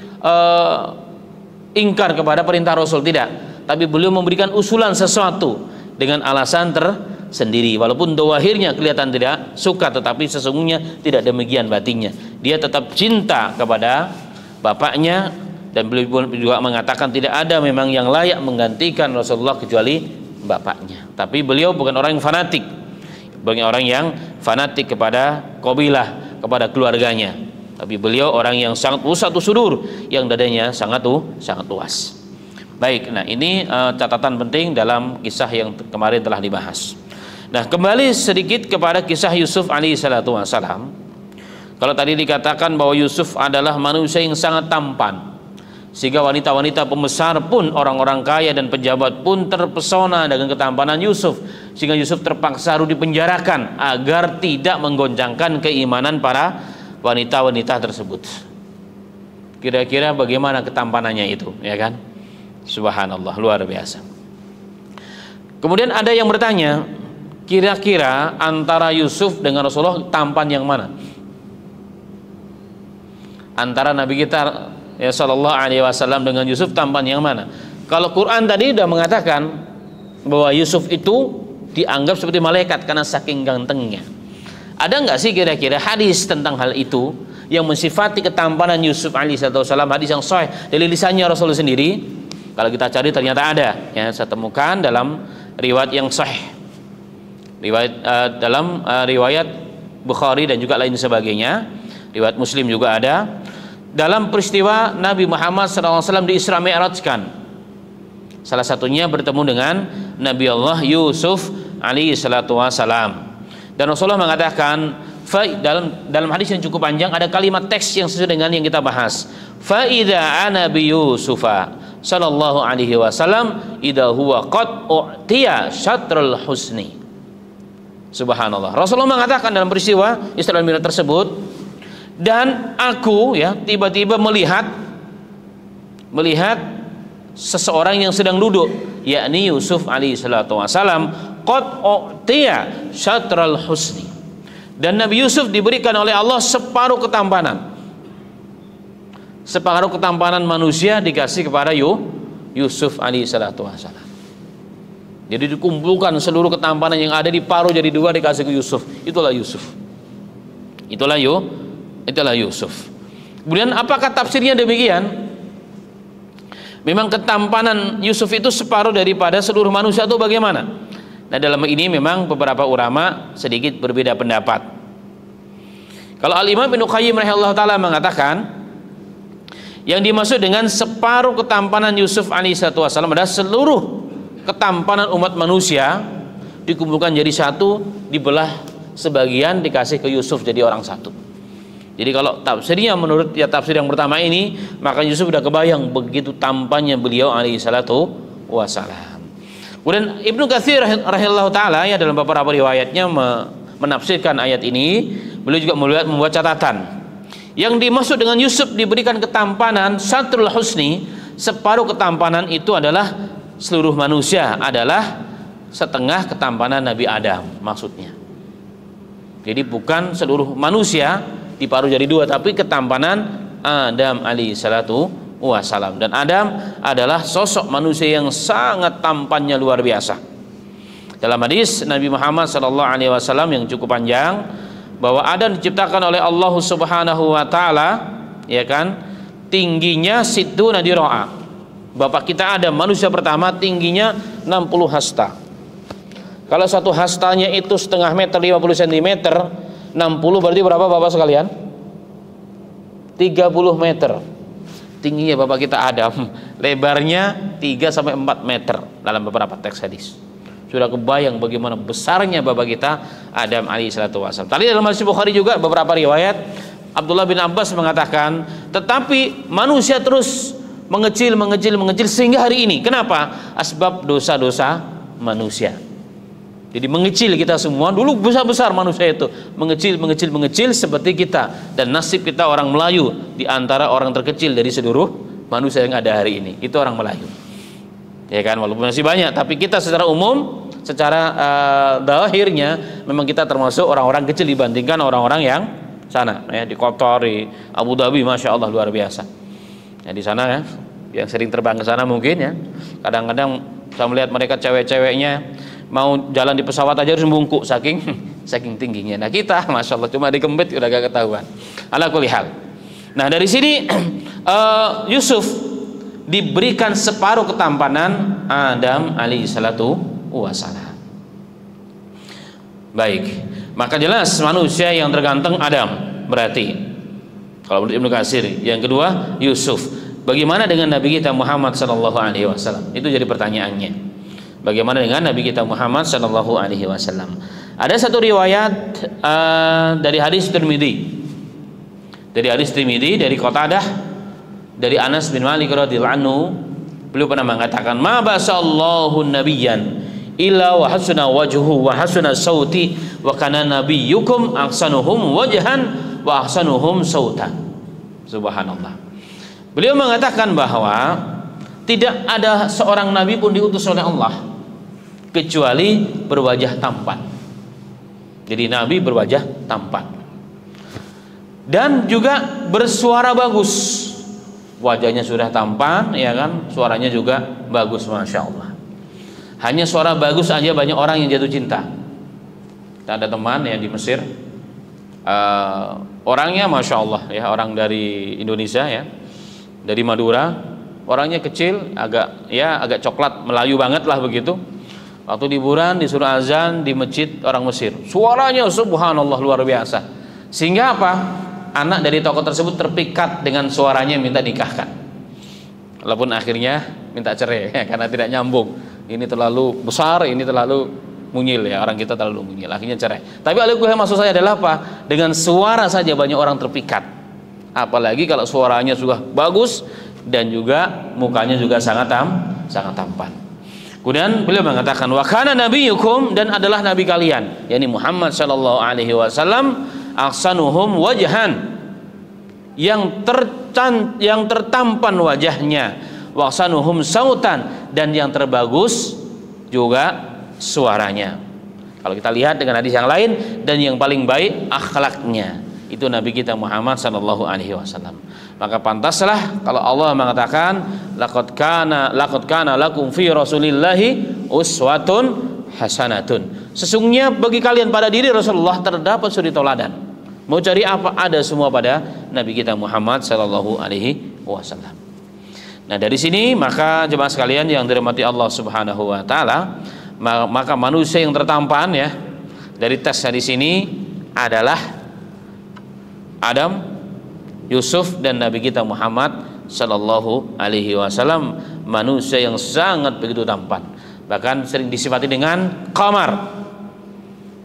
ingkar kepada perintah Rasul, tidak, tapi beliau memberikan usulan sesuatu dengan alasan tersendiri. Walaupun zahirnya kelihatan tidak suka, tetapi sesungguhnya tidak demikian batinnya. Dia tetap cinta kepada bapaknya, dan beliau juga mengatakan tidak ada memang yang layak menggantikan Rasulullah kecuali bapaknya. Tapi beliau bukan orang yang fanatik, bukan orang yang fanatik kepada kabilah, kepada keluarganya. Tapi beliau orang yang sangat usatu sudur, yang dadanya sangat luas. Baik, nah ini catatan penting dalam kisah yang kemarin telah dibahas. Nah, kembali sedikit kepada kisah Yusuf alaihi salatu wassalam. Kalau tadi dikatakan bahwa Yusuf adalah manusia yang sangat tampan, sehingga wanita-wanita pembesar pun, orang-orang kaya dan pejabat pun terpesona dengan ketampanan Yusuf, sehingga Yusuf terpaksa harus dipenjarakan agar tidak menggoncangkan keimanan para wanita-wanita tersebut. Kira-kira bagaimana ketampanannya itu, ya kan? Subhanallah, luar biasa. Kemudian ada yang bertanya, kira-kira antara Yusuf dengan Rasulullah tampan yang mana? Antara Nabi kita ya sallallahu alaihi wasallam dengan Yusuf tampan yang mana? Kalau Quran tadi sudah mengatakan bahwa Yusuf itu dianggap seperti malaikat karena saking gantengnya. Ada nggak sih kira-kira hadis tentang hal itu yang mensifati ketampanan Yusuf alaihissalam, hadis yang sahih dari lisannya Rasulullah sendiri? Kalau kita cari ternyata ada, ya, saya temukan dalam riwayat yang sahih, dalam riwayat Bukhari dan juga lain sebagainya, riwayat Muslim juga ada. Dalam peristiwa Nabi Muhammad SAW di Isra Mi'rajkan, salah satunya bertemu dengan Nabi Allah Yusuf alaihi salatu wassalam. Dan Rasulullah mengatakan, dalam hadis yang cukup panjang ada kalimat teks yang sesuai dengan yang kita bahas. Fa idza ana bi Yusufa sallallahu alaihi wasallam idza huwa qad u'tiya syatrul husni. Subhanallah. Rasulullah mengatakan dalam peristiwa Isra Mi'raj tersebut, Dan aku ya tiba-tiba melihat seseorang yang sedang duduk, yakni Yusuf alaihi salatu wasalam, qad u'tiya syatral husni. Dan Nabi Yusuf diberikan oleh Allah separuh ketampanan. Separuh ketampanan manusia dikasih kepada Yusuf alaihi salatu wasalam. Jadi dikumpulkan seluruh ketampanan yang ada di paruh jadi dua dikasih ke Yusuf. Itulah Yusuf. Itulah Yusuf. Kemudian apakah tafsirnya demikian? Memang ketampanan Yusuf itu separuh daripada seluruh manusia atau bagaimana? Nah, dalam ini memang beberapa ulama sedikit berbeda pendapat. Kalau Al-Imam Ibnu Qayyim rahimahullah ta'ala mengatakan yang dimaksud dengan separuh ketampanan Yusuf alaihissalatu wassalam adalah seluruh ketampanan umat manusia dikumpulkan jadi satu, dibelah sebagian dikasih ke Yusuf jadi orang satu. Jadi kalau tafsirnya menurut tafsir yang pertama ini, maka Yusuf sudah kebayang begitu tampannya beliau alaihissalatu wassalam. Kemudian Ibnu Katsir rahimahullah ta'ala ya dalam beberapa riwayatnya menafsirkan ayat ini, beliau juga membuat catatan. Yang dimaksud dengan Yusuf diberikan ketampanan satrul husni, separuh ketampanan itu adalah seluruh manusia, adalah setengah ketampanan Nabi Adam maksudnya. Jadi bukan seluruh manusia diparuh jadi dua, tapi ketampanan Adam alaihi salatu wassalam. Dan Adam adalah sosok manusia yang sangat tampannya luar biasa. Dalam hadis Nabi Muhammad sallallahu alaihi wasallam yang cukup panjang, bahwa Adam diciptakan oleh Allah Subhanahu wa taala, ya kan, tingginya situna dira'a. Bapak kita Adam, manusia pertama, tingginya 60 hasta. Kalau satu hastanya itu setengah meter, 50 cm, 60 berarti berapa Bapak sekalian? 30 meter tingginya Bapak kita Adam, lebarnya 3 sampai 4 meter dalam beberapa teks hadis. Sudah kebayang bagaimana besarnya Bapak kita Adam alaihi salatu wasallam. Tadi dalam hadis Bukhari juga beberapa riwayat Abdullah bin Abbas mengatakan, tetapi manusia terus mengecil sehingga hari ini. Kenapa? Asbab dosa-dosa manusia. Jadi mengecil kita semua, dulu besar-besar manusia itu, mengecil seperti kita, dan nasib kita orang Melayu di antara orang terkecil dari seluruh manusia yang ada hari ini. Itu orang Melayu. Ya kan, walaupun masih banyak, tapi kita secara umum, secara zahirnya memang kita termasuk orang-orang kecil dibandingkan orang-orang yang sana ya, di Qatar, di Abu Dhabi, masya Allah luar biasa. Ya, di sana ya, yang sering terbang ke sana mungkin ya, kadang-kadang saya melihat mereka cewek-ceweknya mau jalan di pesawat aja harus membungkuk saking tingginya. Nah kita masya Allah cuma dikempit udah gak ketahuan. Ala kulli hal. Nah dari sini Yusuf diberikan separuh ketampanan Adam alaihi salatu wassalam. Baik, maka jelas manusia yang terganteng Adam berarti kalau menurut Ibnu Katsir. Yang kedua Yusuf. Bagaimana dengan Nabi kita Muhammad sallallahu alaihi wasallam? Itu jadi pertanyaannya. Bagaimana dengan Nabi kita Muhammad sallallahu alaihi wasallam? Ada satu riwayat dari hadis Tirmidzi. Dari hadis Tirmidzi dari Qatadah dari Anas bin Malik radhiyallahu anhu, beliau pernah mengatakan, "Ma basallahu nabiyyan illa wa hasuna wajhuhu wa hasuna sauti wa kana nabiyyukum ahsanuhum wajhan wa ahsanuhum sautan." Subhanallah. Beliau mengatakan bahwa tidak ada seorang nabi pun diutus oleh Allah kecuali berwajah tampan. Jadi nabi berwajah tampan dan juga bersuara bagus. Wajahnya sudah tampan, ya kan, suaranya juga bagus, masya Allah. Hanya suara bagus aja banyak orang yang jatuh cinta. Kita ada teman yang di Mesir, orangnya masya Allah ya, orang dari Indonesia ya, dari Madura, orangnya kecil, agak coklat Melayu banget lah begitu. Waktu liburan disuruh azan di masjid orang Mesir, suaranya subhanallah luar biasa. Sehingga apa? Anak dari tokoh tersebut terpikat dengan suaranya, minta nikahkan. Walaupun akhirnya minta cerai ya, karena tidak nyambung. Ini terlalu besar, ini terlalu mungil ya, orang kita terlalu mungil. Akhirnya cerai. Tapi alhamdulillah maksud saya adalah apa? Dengan suara saja banyak orang terpikat. Apalagi kalau suaranya sudah bagus dan juga mukanya juga sangat tampan. Kemudian beliau mengatakan wa kana nabiyyukum, dan adalah nabi kalian yakni Muhammad sallallahu alaihi wasallam ahsanuhum wajhan, yang tertampan wajahnya, wahsanuhum sautan, dan yang terbagus juga suaranya. Kalau kita lihat dengan hadis yang lain, dan yang paling baik akhlaknya, itu Nabi kita Muhammad sallallahu alaihi wasallam. Maka pantaslah kalau Allah mengatakan laqad kana lakum fi rasulillahi uswatun hasanatun. Sesungguhnya bagi kalian pada diri Rasulullah terdapat suri teladan. Mau cari apa, ada semua pada Nabi kita Muhammad sallallahu alaihi wasallam. Nah, dari sini maka jemaah sekalian yang dirahmati Allah Subhanahu wa taala, maka manusia yang tertampan ya dari tes di sini adalah Adam, Yusuf, dan Nabi kita Muhammad sallallahu alaihi wasallam, manusia yang sangat begitu tampan. Bahkan sering disifati dengan qamar.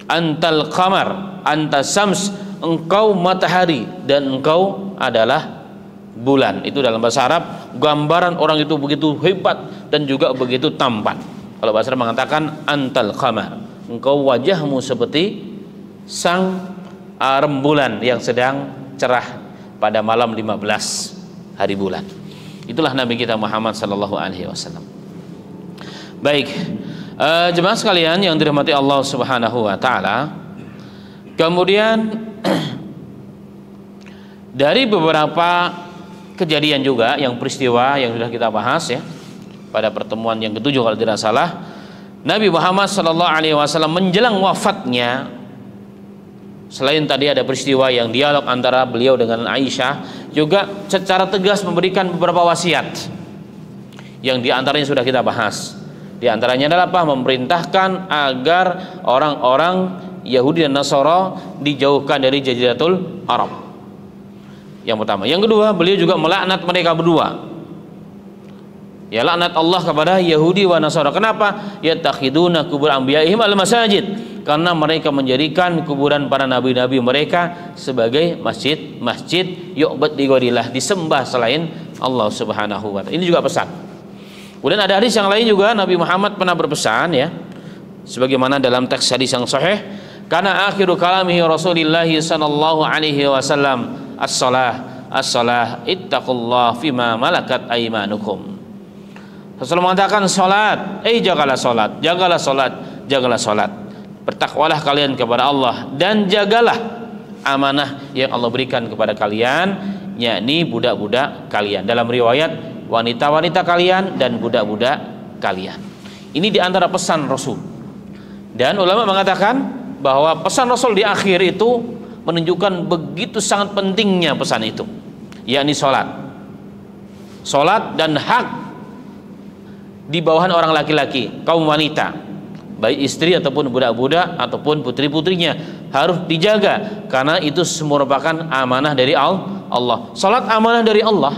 Antal qamar, anta syams, engkau matahari dan engkau adalah bulan. Itu dalam bahasa Arab gambaran orang itu begitu hebat dan juga begitu tampan. Kalau bahasa Arab mengatakan antal qamar, engkau wajahmu seperti sang rembulan yang sedang cerah pada malam 15 hari bulan. Itulah Nabi kita Muhammad sallallahu alaihi wasallam. Baik, jemaah sekalian yang dirahmati Allah Subhanahu wa taala. Kemudian dari beberapa kejadian juga yang peristiwa yang sudah kita bahas ya pada pertemuan yang ketujuh kalau tidak salah, Nabi Muhammad sallallahu alaihi wasallam menjelang wafatnya, selain tadi ada peristiwa yang dialog antara beliau dengan Aisyah, juga secara tegas memberikan beberapa wasiat yang diantaranya sudah kita bahas. Di antaranya adalah apa? Memerintahkan agar orang-orang Yahudi dan Nasara dijauhkan dari Jaziratul Arab. Yang pertama. Yang kedua, beliau juga melaknat mereka berdua. Ya, laknat Allah kepada Yahudi wa Nasara. Kenapa? Yattakhiduna kubur anbiya'ihim al-masajid. Karena mereka menjadikan kuburan para nabi-nabi mereka sebagai masjid yu'bad li ghairillah, disembah selain Allah Subhanahu wa taala. Ini juga pesan. Kemudian ada hadis yang lain juga, Nabi Muhammad pernah berpesan ya, sebagaimana dalam teks hadis yang sahih, karena akhiru kalamihi Rasulillah sallallahu alaihi wasallam as-salah ittaqullah fima malakat aymanukum. Rasulullah mengatakan salat, jagalah salat, jagalah salat, jagalah salat. Bertakwalah kalian kepada Allah dan jagalah amanah yang Allah berikan kepada kalian, yakni budak-budak kalian. Dalam riwayat wanita-wanita kalian dan budak-budak kalian. Ini diantara pesan Rasul. Dan ulama mengatakan bahwa pesan Rasul di akhir itu menunjukkan begitu sangat pentingnya pesan itu, yakni sholat dan hak di bawahan orang laki-laki, kaum wanita, baik istri ataupun budak-budak ataupun putri-putrinya, harus dijaga karena itu merupakan amanah dari Allah. Sholat amanah dari Allah,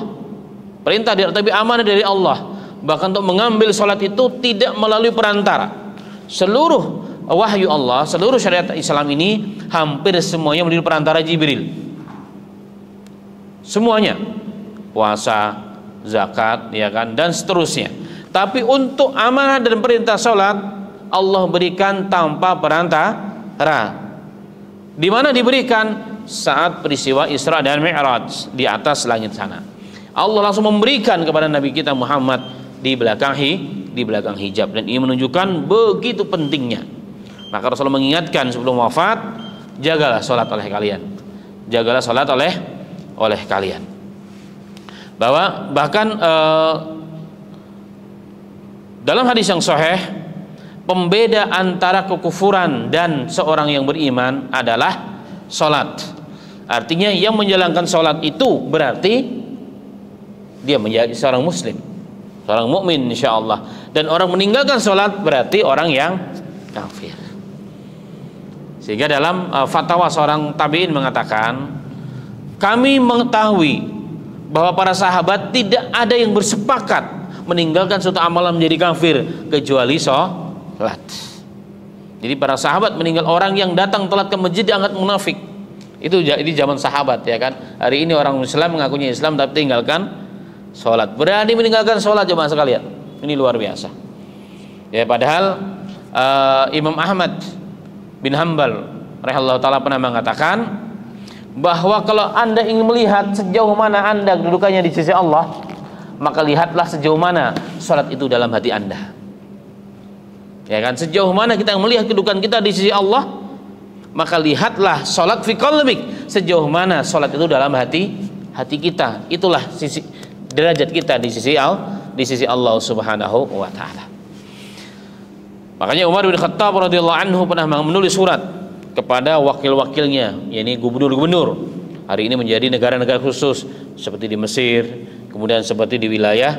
perintah tapi amanah dari Allah. Bahkan untuk mengambil sholat itu tidak melalui perantara. Seluruh wahyu Allah, seluruh syariat Islam ini hampir semuanya melalui perantara Jibril. Semuanya, puasa, zakat, ya kan, dan seterusnya. Tapi untuk amanah dan perintah sholat Allah berikan tanpa perantara. Di mana diberikan? Saat peristiwa Isra dan Mi'raj di atas langit sana. Allah langsung memberikan kepada Nabi kita Muhammad di belakang hijab, dan ini menunjukkan begitu pentingnya. Maka Rasulullah mengingatkan sebelum wafat, jagalah sholat oleh kalian, jagalah sholat oleh kalian. Bahkan dalam hadis yang sahih, pembeda antara kekufuran dan seorang yang beriman adalah sholat. Artinya yang menjalankan sholat itu berarti dia menjadi seorang muslim, seorang mukmin insyaallah. Dan orang meninggalkan sholat berarti orang yang kafir. Sehingga dalam fatwa seorang tabi'in mengatakan, kami mengetahui bahwa para sahabat tidak ada yang bersepakat meninggalkan suatu amalan menjadi kafir kecuali sholat. Jadi para sahabat meninggal, orang yang datang telat ke masjid dianggap munafik. Itu di zaman sahabat, ya kan. Hari ini orang Islam mengakunya Islam tapi tinggalkan sholat, berani meninggalkan sholat, jemaah sekalian. Ini luar biasa. Ya, padahal Imam Ahmad bin Hanbal rahimahullah taala pernah mengatakan bahwa kalau Anda ingin melihat sejauh mana Anda kedudukannya di sisi Allah, maka lihatlah sejauh mana salat itu dalam hati Anda. Ya kan, sejauh mana kita melihat kedudukan kita di sisi Allah, maka lihatlah salat fi qalbik, sejauh mana salat itu dalam hati kita. Itulah sisi derajat kita di sisi Allah Subhanahu wa taala. Makanya Umar bin Khattab radhiyallahu anhu pernah menulis surat kepada wakil-wakilnya, yakni gubernur-gubernur. Hari ini menjadi negara-negara khusus seperti di Mesir, kemudian seperti di wilayah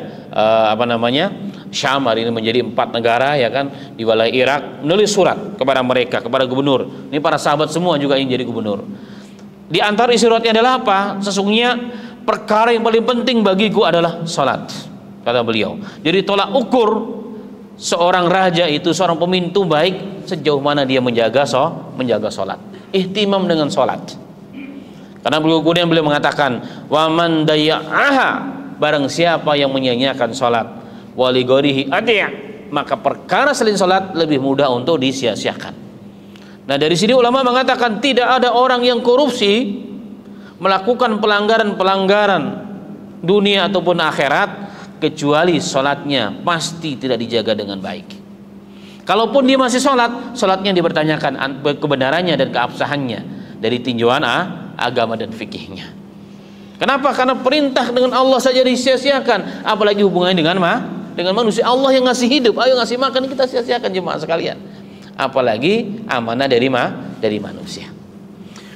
Syam, hari ini menjadi 4 negara, ya kan, di wilayah Irak. Menulis surat kepada mereka, kepada gubernur. Ini para sahabat semua juga ingin jadi gubernur. Di antara isi suratnya adalah apa? Sesungguhnya perkara yang paling penting bagiku adalah salat, kata beliau. Jadi tolak ukur seorang raja itu, seorang pemimpin baik, sejauh mana dia menjaga salat, ihtimam dengan salat. Karena kemudian beliau mengatakan, wa man dayya'aha, barang siapa yang menyia-nyiakan salat, wali gorihi adi', maka perkara selain salat lebih mudah untuk disia-siakan. Nah, dari sini ulama mengatakan tidak ada orang yang korupsi, melakukan pelanggaran-pelanggaran dunia ataupun akhirat, kecuali salatnya pasti tidak dijaga dengan baik. Kalaupun dia masih salatnya dipertanyakan kebenarannya dan keabsahannya dari tinjauan agama dan fikihnya. Kenapa? Karena perintah dengan Allah saja disia-siakan, apalagi hubungannya dengan manusia. Allah yang ngasih hidup, ayo ngasih makan, kita sia-siakan jemaah sekalian. Apalagi amanah dari manusia.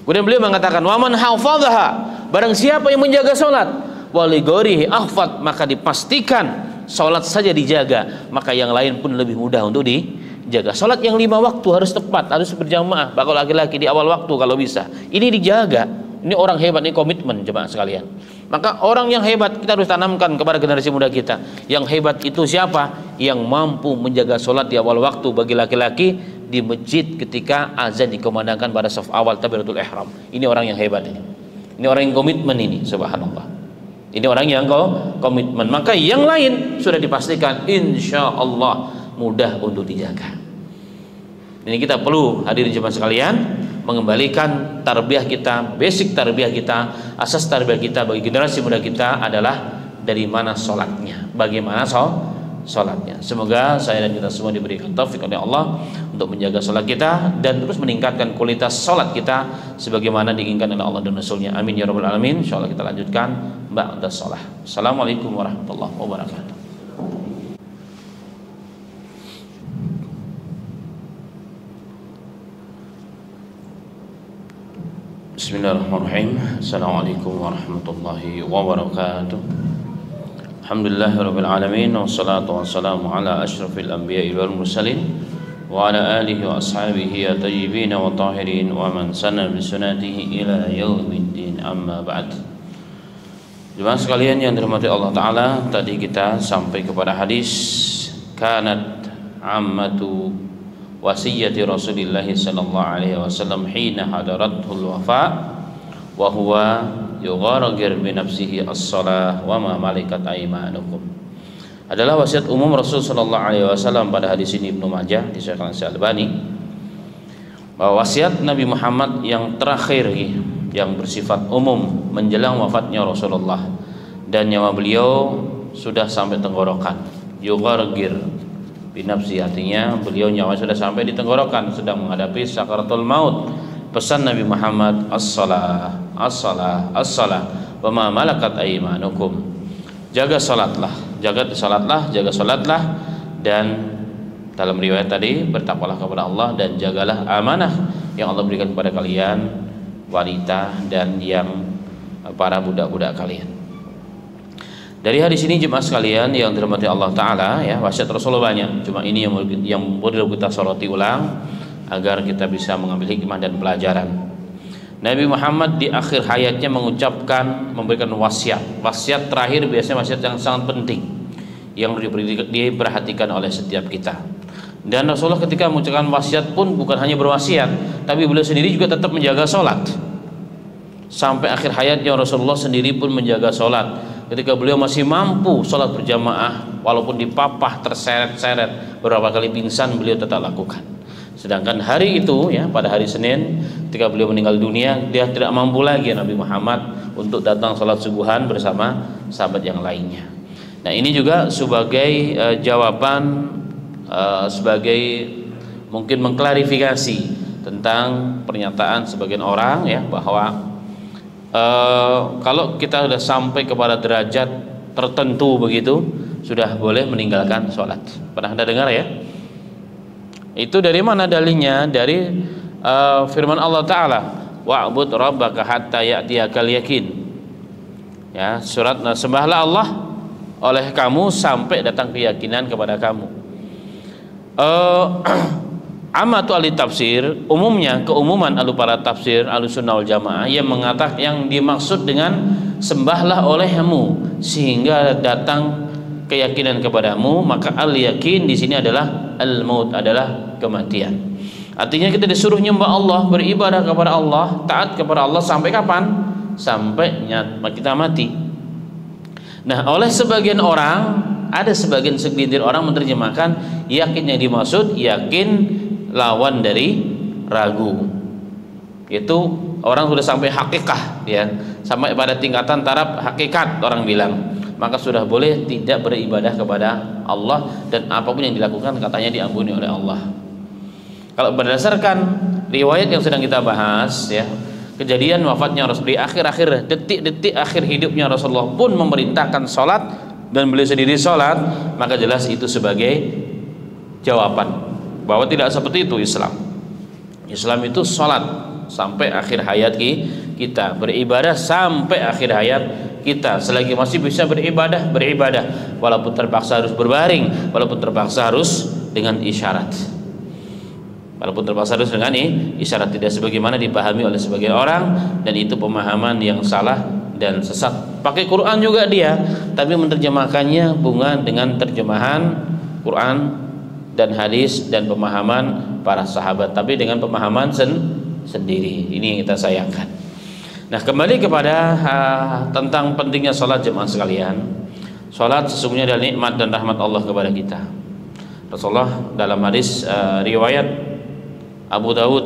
Kemudian beliau mengatakan, wa man hafadhaha, barang siapa yang menjaga salat, wali gorihi ahfad, maka dipastikan salat saja dijaga, maka yang lain pun lebih mudah untuk dijaga. Salat yang 5 waktu harus tepat, harus berjamaah, bakal laki-laki di awal waktu kalau bisa. Ini dijaga. Ini orang hebat, ini komitmen jemaah sekalian. Maka orang yang hebat kita harus tanamkan kepada generasi muda kita. Yang hebat itu siapa? Yang mampu menjaga salat di awal waktu bagi laki-laki di masjid ketika azan dikumandangkan pada saf awal takbiratul ihram. Ini orang yang hebat ini. Ini orang yang komitmen ini, subhanallah. Ini orang yang komitmen. Maka yang lain sudah dipastikan insya Allah mudah untuk dijaga. Ini kita perlu hadirin jemaah sekalian, mengembalikan tarbiyah kita, basic tarbiyah kita, asas tarbiyah kita bagi generasi muda kita adalah dari mana sholatnya, bagaimana sholatnya. Semoga saya dan kita semua diberikan taufik oleh Allah untuk menjaga sholat kita dan terus meningkatkan kualitas sholat kita sebagaimana diinginkan oleh Allah dan Rasulnya. Amin ya rabbal alamin. Insyaallah kita lanjutkan ba'da shalah. Assalamualaikum warahmatullahi wabarakatuh. Bismillahirrahmanirrahim. Assalamualaikum warahmatullahi wabarakatuh. Alhamdulillahirabbil alamin, wassalatu wassalamu ala asyrafil anbiya'i wal mursalin wa ala alihi wa ashabihi at-tayyibin wa tahirin wa man sanna bi sunnatihi ila yaumiddin, amma ba'd. Jemaah sekalian yang dirahmati Allah taala, tadi kita sampai kepada hadis kanat ammatu wasiyati Rasulillah sallallahu alaihi wasallam hina hadaratul wafa wa huwa yughargir bi nafsihi as-shalah wa ma malakat aymanukum. Adalah wasiat umum Rasul sallallahu alaihi wasallam pada hadis ini Ibnu Majah disahkan Syekh Albani, bahwa wasiat Nabi Muhammad yang terakhir yang bersifat umum menjelang wafatnya Rasulullah dan nyawa beliau sudah sampai tenggorokan. Yughargir binafsi, artinya beliau nyawa sudah sampai di tenggorokan, sedang menghadapi sakaratul maut. Pesan Nabi Muhammad, as-salah, as-salah, as-salah, wa ma malakat aymanukum. Jaga salatlah, jaga salatlah, dan dalam riwayat tadi bertakwalah kepada Allah dan jagalah amanah yang Allah berikan kepada kalian, wanita dan yang para budak-budak kalian. Dari hadis ini jemaah sekalian yang dirahmati Allah taala, ya, wasiat Rasulullah banyak. Cuma ini yang perlu kita soroti ulang agar kita bisa mengambil hikmah dan pelajaran. Nabi Muhammad di akhir hayatnya mengucapkan, memberikan wasiat. Wasiat terakhir biasanya wasiat yang sangat penting yang diperhatikan oleh setiap kita. Dan Rasulullah ketika mengucapkan wasiat pun bukan hanya berwasiat, tapi beliau sendiri juga tetap menjaga sholat. Sampai akhir hayatnya Rasulullah sendiri pun menjaga sholat. Ketika beliau masih mampu sholat berjamaah, walaupun dipapah terseret-seret beberapa kali pingsan, beliau tetap lakukan. Sedangkan hari itu ya, pada hari Senin ketika beliau meninggal dunia, dia tidak mampu lagi Nabi Muhammad untuk datang sholat subuhan bersama sahabat yang lainnya. Nah, ini juga sebagai jawaban, sebagai mungkin mengklarifikasi tentang pernyataan sebagian orang ya, bahwa kalau kita sudah sampai kepada derajat tertentu begitu, sudah boleh meninggalkan sholat. Pernah Anda dengar ya? Itu dari mana dalilnya? Dari firman Allah Ta'ala, wa'bud rabbaka hatta ya'tiyakal yakin. Ya, surat, nah, sembahlah Allah oleh kamu sampai datang keyakinan kepada kamu. Amatu ahli tafsir, umumnya keumuman ahli para tafsir Ahlussunnah wal Jamaah yang mengatakan, yang dimaksud dengan sembahlah olehmu sehingga datang keyakinan kepadamu, maka al-yakin di sini adalah al-maut, adalah kematian. Artinya kita disuruh nyembah Allah, beribadah kepada Allah, taat kepada Allah sampai kapan? Sampai kita mati. Nah, oleh sebagian orang, ada sebagian segelintir orang menerjemahkan yakin yang dimaksud yakin lawan dari ragu. Itu orang sudah sampai hakikah ya, sampai pada tingkatan taraf hakikat orang bilang, maka sudah boleh tidak beribadah kepada Allah, dan apapun yang dilakukan katanya diampuni oleh Allah. Kalau berdasarkan riwayat yang sedang kita bahas ya, kejadian wafatnya Rasul di akhir-akhir detik-detik akhir hidupnya Rasulullah pun memerintahkan sholat dan beliau sendiri sholat, maka jelas itu sebagai jawaban bahwa tidak seperti itu Islam. Islam itu sholat sampai akhir hayat kita, beribadah sampai akhir hayat kita. Selagi masih bisa beribadah, beribadah, walaupun terpaksa harus berbaring, walaupun terpaksa harus dengan isyarat, walaupun terpaksa harus dengan isyarat, tidak sebagaimana dipahami oleh sebagian orang, dan itu pemahaman yang salah dan sesat. Pakai Quran juga dia, tapi menerjemahkannya bukan dengan terjemahan Quran dan hadis dan pemahaman para sahabat, tapi dengan pemahaman sendiri. Ini yang kita sayangkan. Nah, kembali kepada tentang pentingnya sholat jemaah sekalian. Sholat sesungguhnya adalah nikmat dan rahmat Allah kepada kita. Rasulullah dalam hadis riwayat Abu Dawud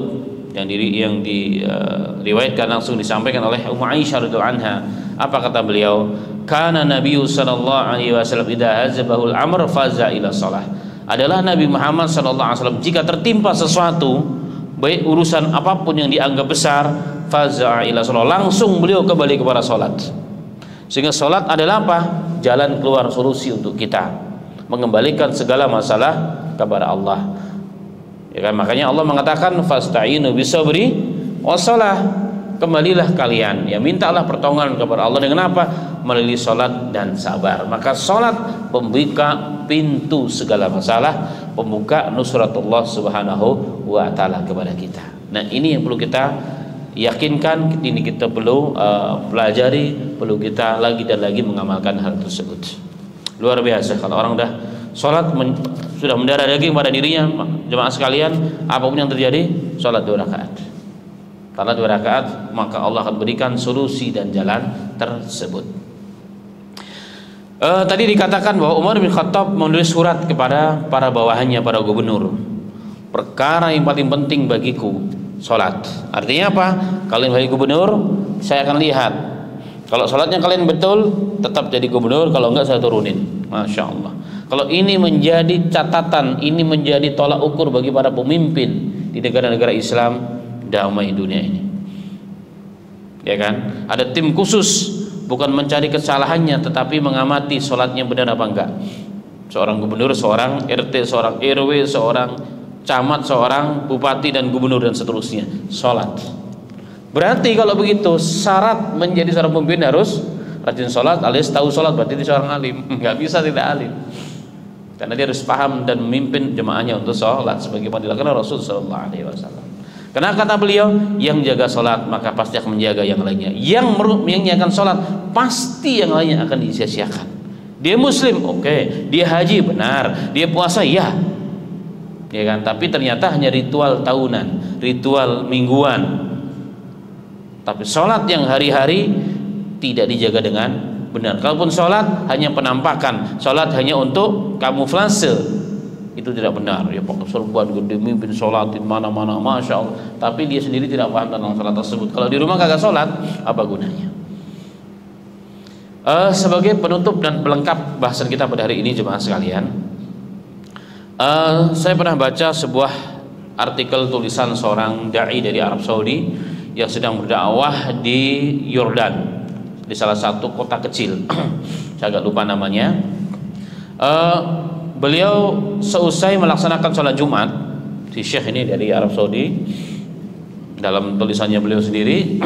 yang diriwayatkan langsung disampaikan oleh Ummu Aisyah radhiyallahu anha, apa kata beliau? Kana Nabiyyu sallallahu alaihi wasallam idza hazabahul amr faza ila shalah. Adalah Nabi Muhammad sallallahu alaihi wasallam jika tertimpa sesuatu, baik urusan apapun yang dianggap besar, faza ila shalah, langsung beliau kembali kepada salat. Sehingga salat adalah apa? Jalan keluar solusi untuk kita mengembalikan segala masalah kepada Allah. Ya kan, makanya Allah mengatakan fasta'inu bisabri wassalah. Kembalilah kalian, ya mintalah pertolongan kepada Allah dengan apa? Melalui salat dan sabar. Maka salat pembuka pintu segala masalah, pembuka nusratullah subhanahu wa ta'ala kepada kita. Nah, ini yang perlu kita yakinkan, ini kita perlu pelajari, perlu kita lagi dan lagi mengamalkan hal tersebut. Luar biasa kalau orang dah salat sudah mendarah daging pada dirinya. Jemaah sekalian, apapun yang terjadi, salat 2 rakaat. Salat 2 rakaat, maka Allah akan berikan solusi dan jalan tersebut. Tadi dikatakan bahwa Umar bin Khattab menulis surat kepada para bawahannya, para gubernur. Perkara yang paling penting bagiku salat. Artinya apa? Kalian wahai gubernur, saya akan lihat. Kalau salatnya kalian betul, tetap jadi gubernur. Kalau enggak, saya turunin. Masya Allah. Kalau ini menjadi catatan, ini menjadi tolak ukur bagi para pemimpin di negara-negara Islam, damai dunia ini. Ya kan? Ada tim khusus, bukan mencari kesalahannya, tetapi mengamati sholatnya benar apa enggak. Seorang gubernur, seorang RT, seorang RW, seorang camat, seorang bupati dan gubernur dan seterusnya, sholat. Berarti kalau begitu syarat menjadi seorang pemimpin harus rajin sholat, alias tahu sholat, berarti dia seorang alim. Nggak bisa tidak alim, karena dia harus paham dan memimpin jemaahnya untuk sholat sebagaimana dilakukan Rasulullah SAW. Karena kata beliau, yang jaga sholat maka pasti akan menjaga yang lainnya. Yang menyiapkan sholat, pasti yang lainnya akan disia-siakan. Dia muslim, oke. Dia haji, benar. Dia puasa, ya kan? Tapi ternyata hanya ritual tahunan, ritual mingguan. Tapi sholat yang hari-hari tidak dijaga dengan benar. Kalaupun sholat hanya penampakan, sholat hanya untuk kamuflase, itu tidak benar. Ya pakai serban gede, mimpin sholatin mana-mana, masya Allah. Tapi dia sendiri tidak paham tentang sholat tersebut. Kalau di rumah kagak sholat, apa gunanya? Sebagai penutup dan pelengkap bahasan kita pada hari ini, jemaah sekalian, saya pernah baca sebuah artikel tulisan seorang dai dari Arab Saudi yang sedang berdakwah di Yordan, di salah satu kota kecil. Saya agak lupa namanya. Beliau seusai melaksanakan sholat Jumat, si Syekh ini dari Arab Saudi, dalam tulisannya beliau sendiri,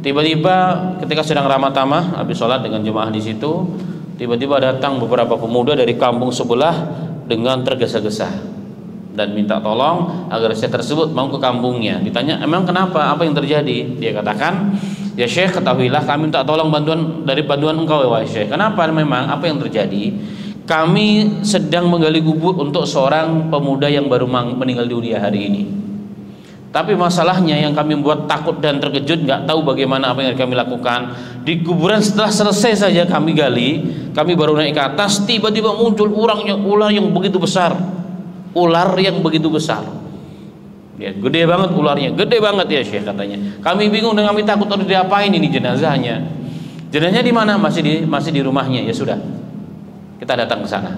tiba-tiba ketika sedang ramah tamah habis sholat dengan jemaah di situ, tiba-tiba datang beberapa pemuda dari kampung sebelah dengan tergesa-gesa dan minta tolong agar Syekh tersebut mau ke kampungnya. Ditanya, emang kenapa? Apa yang terjadi? Dia katakan, ya Syekh, ketahuilah kami minta tolong bantuan engkau ya Syekh. Kenapa memang? Apa yang terjadi? Kami sedang menggali kubur untuk seorang pemuda yang baru meninggal dunia hari ini. Tapi masalahnya yang kami buat takut dan terkejut, nggak tahu bagaimana apa yang kami lakukan. Di kuburan setelah selesai saja kami gali, kami baru naik ke atas, tiba-tiba muncul ular yang begitu besar. Ular yang begitu besar. Ya, gede banget ularnya, gede banget ya Syekh katanya. Kami bingung dan kami takut harus diapain ini jenazahnya. Jenazahnya di mana? Masih di rumahnya. Ya sudah, kita datang ke sana.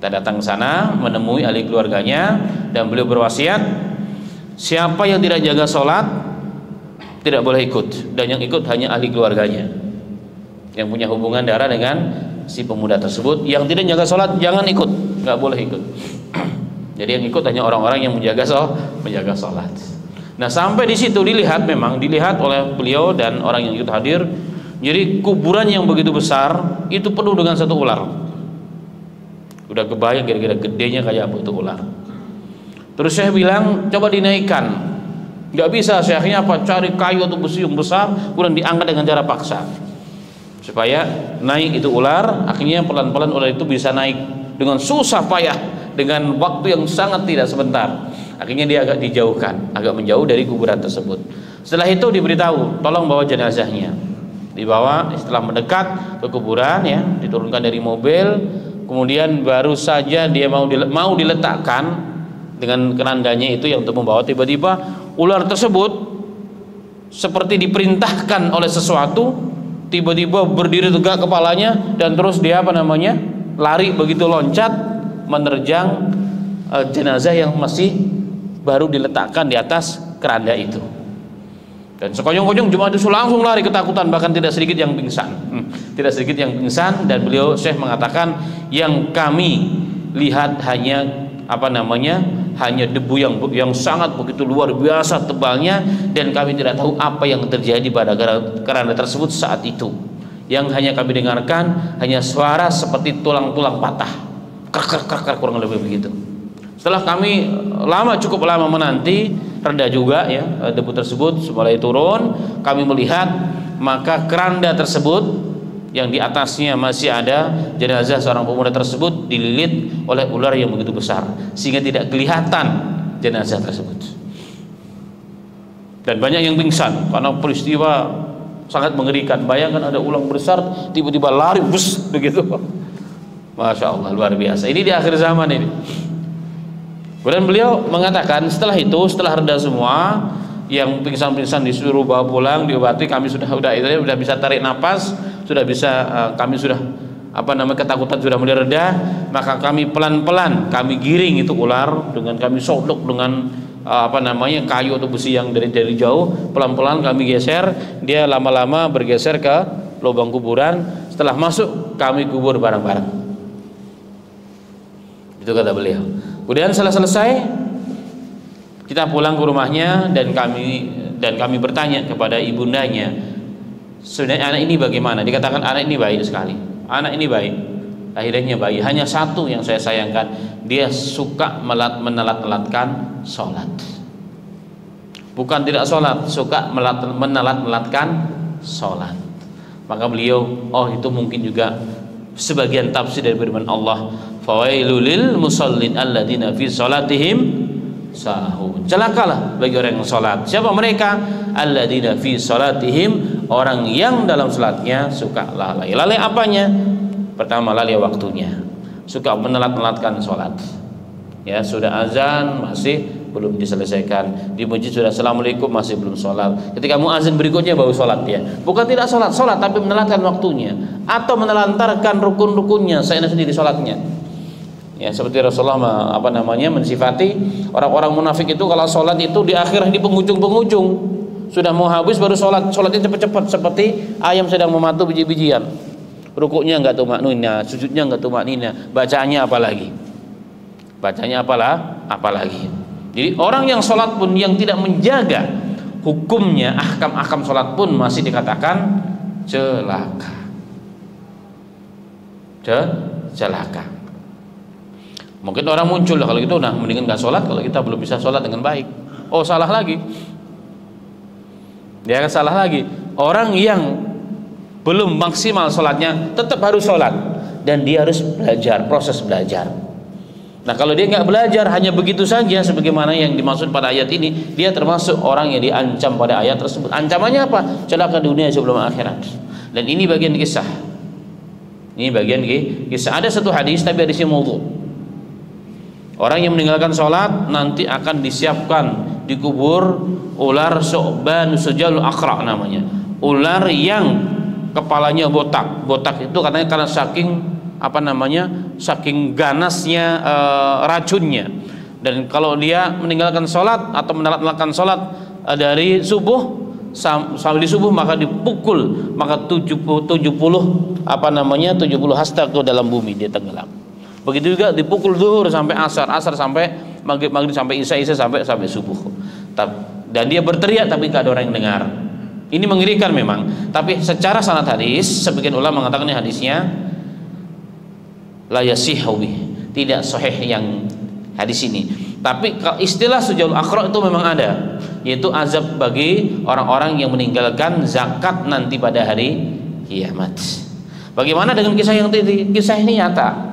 Kita datang ke sana menemui ahli keluarganya dan beliau berwasiat, siapa yang tidak jaga sholat tidak boleh ikut, dan yang ikut hanya ahli keluarganya yang punya hubungan darah dengan si pemuda tersebut. Yang tidak jaga sholat jangan ikut, nggak boleh ikut. Jadi yang ikut hanya orang-orang yang menjaga sholat. Nah sampai di situ dilihat oleh beliau dan orang yang ikut hadir, jadi kuburan yang begitu besar itu penuh dengan satu ular. Udah kebayang kira-kira gedenya kayak apa itu ular. Terus saya bilang, coba dinaikkan. Nggak bisa, syekhnya apa? Cari kayu atau besi yang besar, kemudian diangkat dengan cara paksa supaya naik itu ular. Akhirnya pelan-pelan ular itu bisa naik dengan susah payah, dengan waktu yang sangat tidak sebentar. Akhirnya dia agak menjauh dari kuburan tersebut. Setelah itu diberitahu, tolong bawa jenazahnya. Dibawa, setelah mendekat ke kuburan ya, diturunkan dari mobil. Kemudian baru saja dia mau diletakkan dengan kerandanya itu yang untuk membawa, tiba-tiba ular tersebut seperti diperintahkan oleh sesuatu, tiba-tiba berdiri tegak kepalanya dan terus dia lari begitu loncat menerjang jenazah yang masih baru diletakkan di atas keranda itu. Dan sekonyong-konyong jemaah itu langsung lari ketakutan, bahkan tidak sedikit yang pingsan. Dan beliau Syekh mengatakan, yang kami lihat hanya hanya debu yang sangat begitu luar biasa tebalnya, dan kami tidak tahu apa yang terjadi pada keranda tersebut saat itu. Yang hanya kami dengarkan hanya suara seperti tulang-tulang patah, krek kurang lebih begitu. Setelah kami cukup lama menanti, reda juga ya debu tersebut mulai turun, kami melihat maka keranda tersebut yang di atasnya masih ada jenazah seorang pemuda tersebut dililit oleh ular yang begitu besar sehingga tidak kelihatan jenazah tersebut. Dan banyak yang pingsan karena peristiwa sangat mengerikan. Bayangkan ada ular besar tiba-tiba lari bus begitu. Masya Allah, luar biasa. Ini di akhir zaman ini. Kemudian beliau mengatakan setelah reda semua, yang pingsan-pingsan disuruh bawa pulang, diobati, kami sudah bisa tarik napas, sudah bisa ketakutan sudah mulai reda, maka kami pelan-pelan kami giring itu ular dengan kami sodok dengan kayu atau besi yang dari jauh, pelan-pelan kami geser, dia lama-lama bergeser ke lubang kuburan. Setelah masuk kami kubur bareng-bareng. Itu kata beliau. Kemudian setelah selesai kita pulang ke rumahnya dan kami bertanya kepada ibundanya, sebenarnya anak ini bagaimana? Dikatakan anak ini baik sekali. Anak ini baik. Akhirnya baik. Hanya satu yang saya sayangkan, dia suka menelat-nelatkan sholat. Bukan tidak sholat, suka menelat-nelatkan sholat. Maka beliau, itu mungkin juga sebagian tafsir dari firman Allah, fawailul lil musallin alladzina fi sholatihim sahun. Celakalah bagi orang yang salat. Siapa mereka? Alladzina fi salatihim, orang yang dalam salatnya suka lalai. Lalai apanya? Pertama, lalai waktunya. Suka menelat-nelatkan salat. Ya, sudah azan masih belum diselesaikan. Di masjid sudah assalamualaikum masih belum sholat. Ketika muazin berikutnya baru sholat dia. Bukan tidak sholat, sholat tapi menelatkan waktunya atau menelantarkan rukun-rukunnya seenak sendiri sholatnya. Ya, seperti Rasulullah mensifati orang-orang munafik itu kalau sholat itu di akhir, di penghujung-penghujung sudah mau habis baru sholat. Sholatnya cepat-cepat seperti ayam sedang mematu biji-bijian. Rukuknya enggak tumaknina, sujudnya enggak tumaknina, bacaannya apalagi. Bacanya apalagi. Jadi orang yang sholat pun yang tidak menjaga hukumnya, ahkam-ahkam sholat pun masih dikatakan celaka. Celaka. Mungkin orang muncul lah kalau gitu, nah mendingan nggak sholat kalau kita belum bisa sholat dengan baik. Oh, salah lagi. Dia akan salah lagi. Orang yang belum maksimal sholatnya tetap harus sholat dan dia harus belajar, proses belajar. Nah, kalau dia nggak belajar hanya begitu saja sebagaimana yang dimaksud pada ayat ini, dia termasuk orang yang diancam pada ayat tersebut. Ancamannya apa? Celaka dunia sebelum akhirat. Dan ini bagian kisah. Ini bagian kisah. Ada satu hadis tapi hadisnya maudhu. Orang yang meninggalkan sholat nanti akan disiapkan di kubur ular Syu'ban Sujalul Aqra namanya. Ular yang kepalanya botak. Botak itu katanya karena saking ganasnya racunnya. Dan kalau dia meninggalkan sholat atau meninggalkan sholat dari subuh sampai di subuh maka dipukul, maka 70 hasta ke dalam bumi dia tenggelam. Begitu juga dipukul zuhur sampai asar sampai maghrib sampai isya sampai subuh. Dan dia berteriak tapi tidak ada orang yang dengar. Ini mengerikan memang. Tapi secara sanad hadis, sebagian ulama mengatakan hadisnya la yasihhu, tidak sahih yang hadis ini. Tapi istilah Sujalul Aqra itu memang ada, yaitu azab bagi orang-orang yang meninggalkan zakat nanti pada hari kiamat. Bagaimana dengan kisah yang tadi? Kisah ini nyata.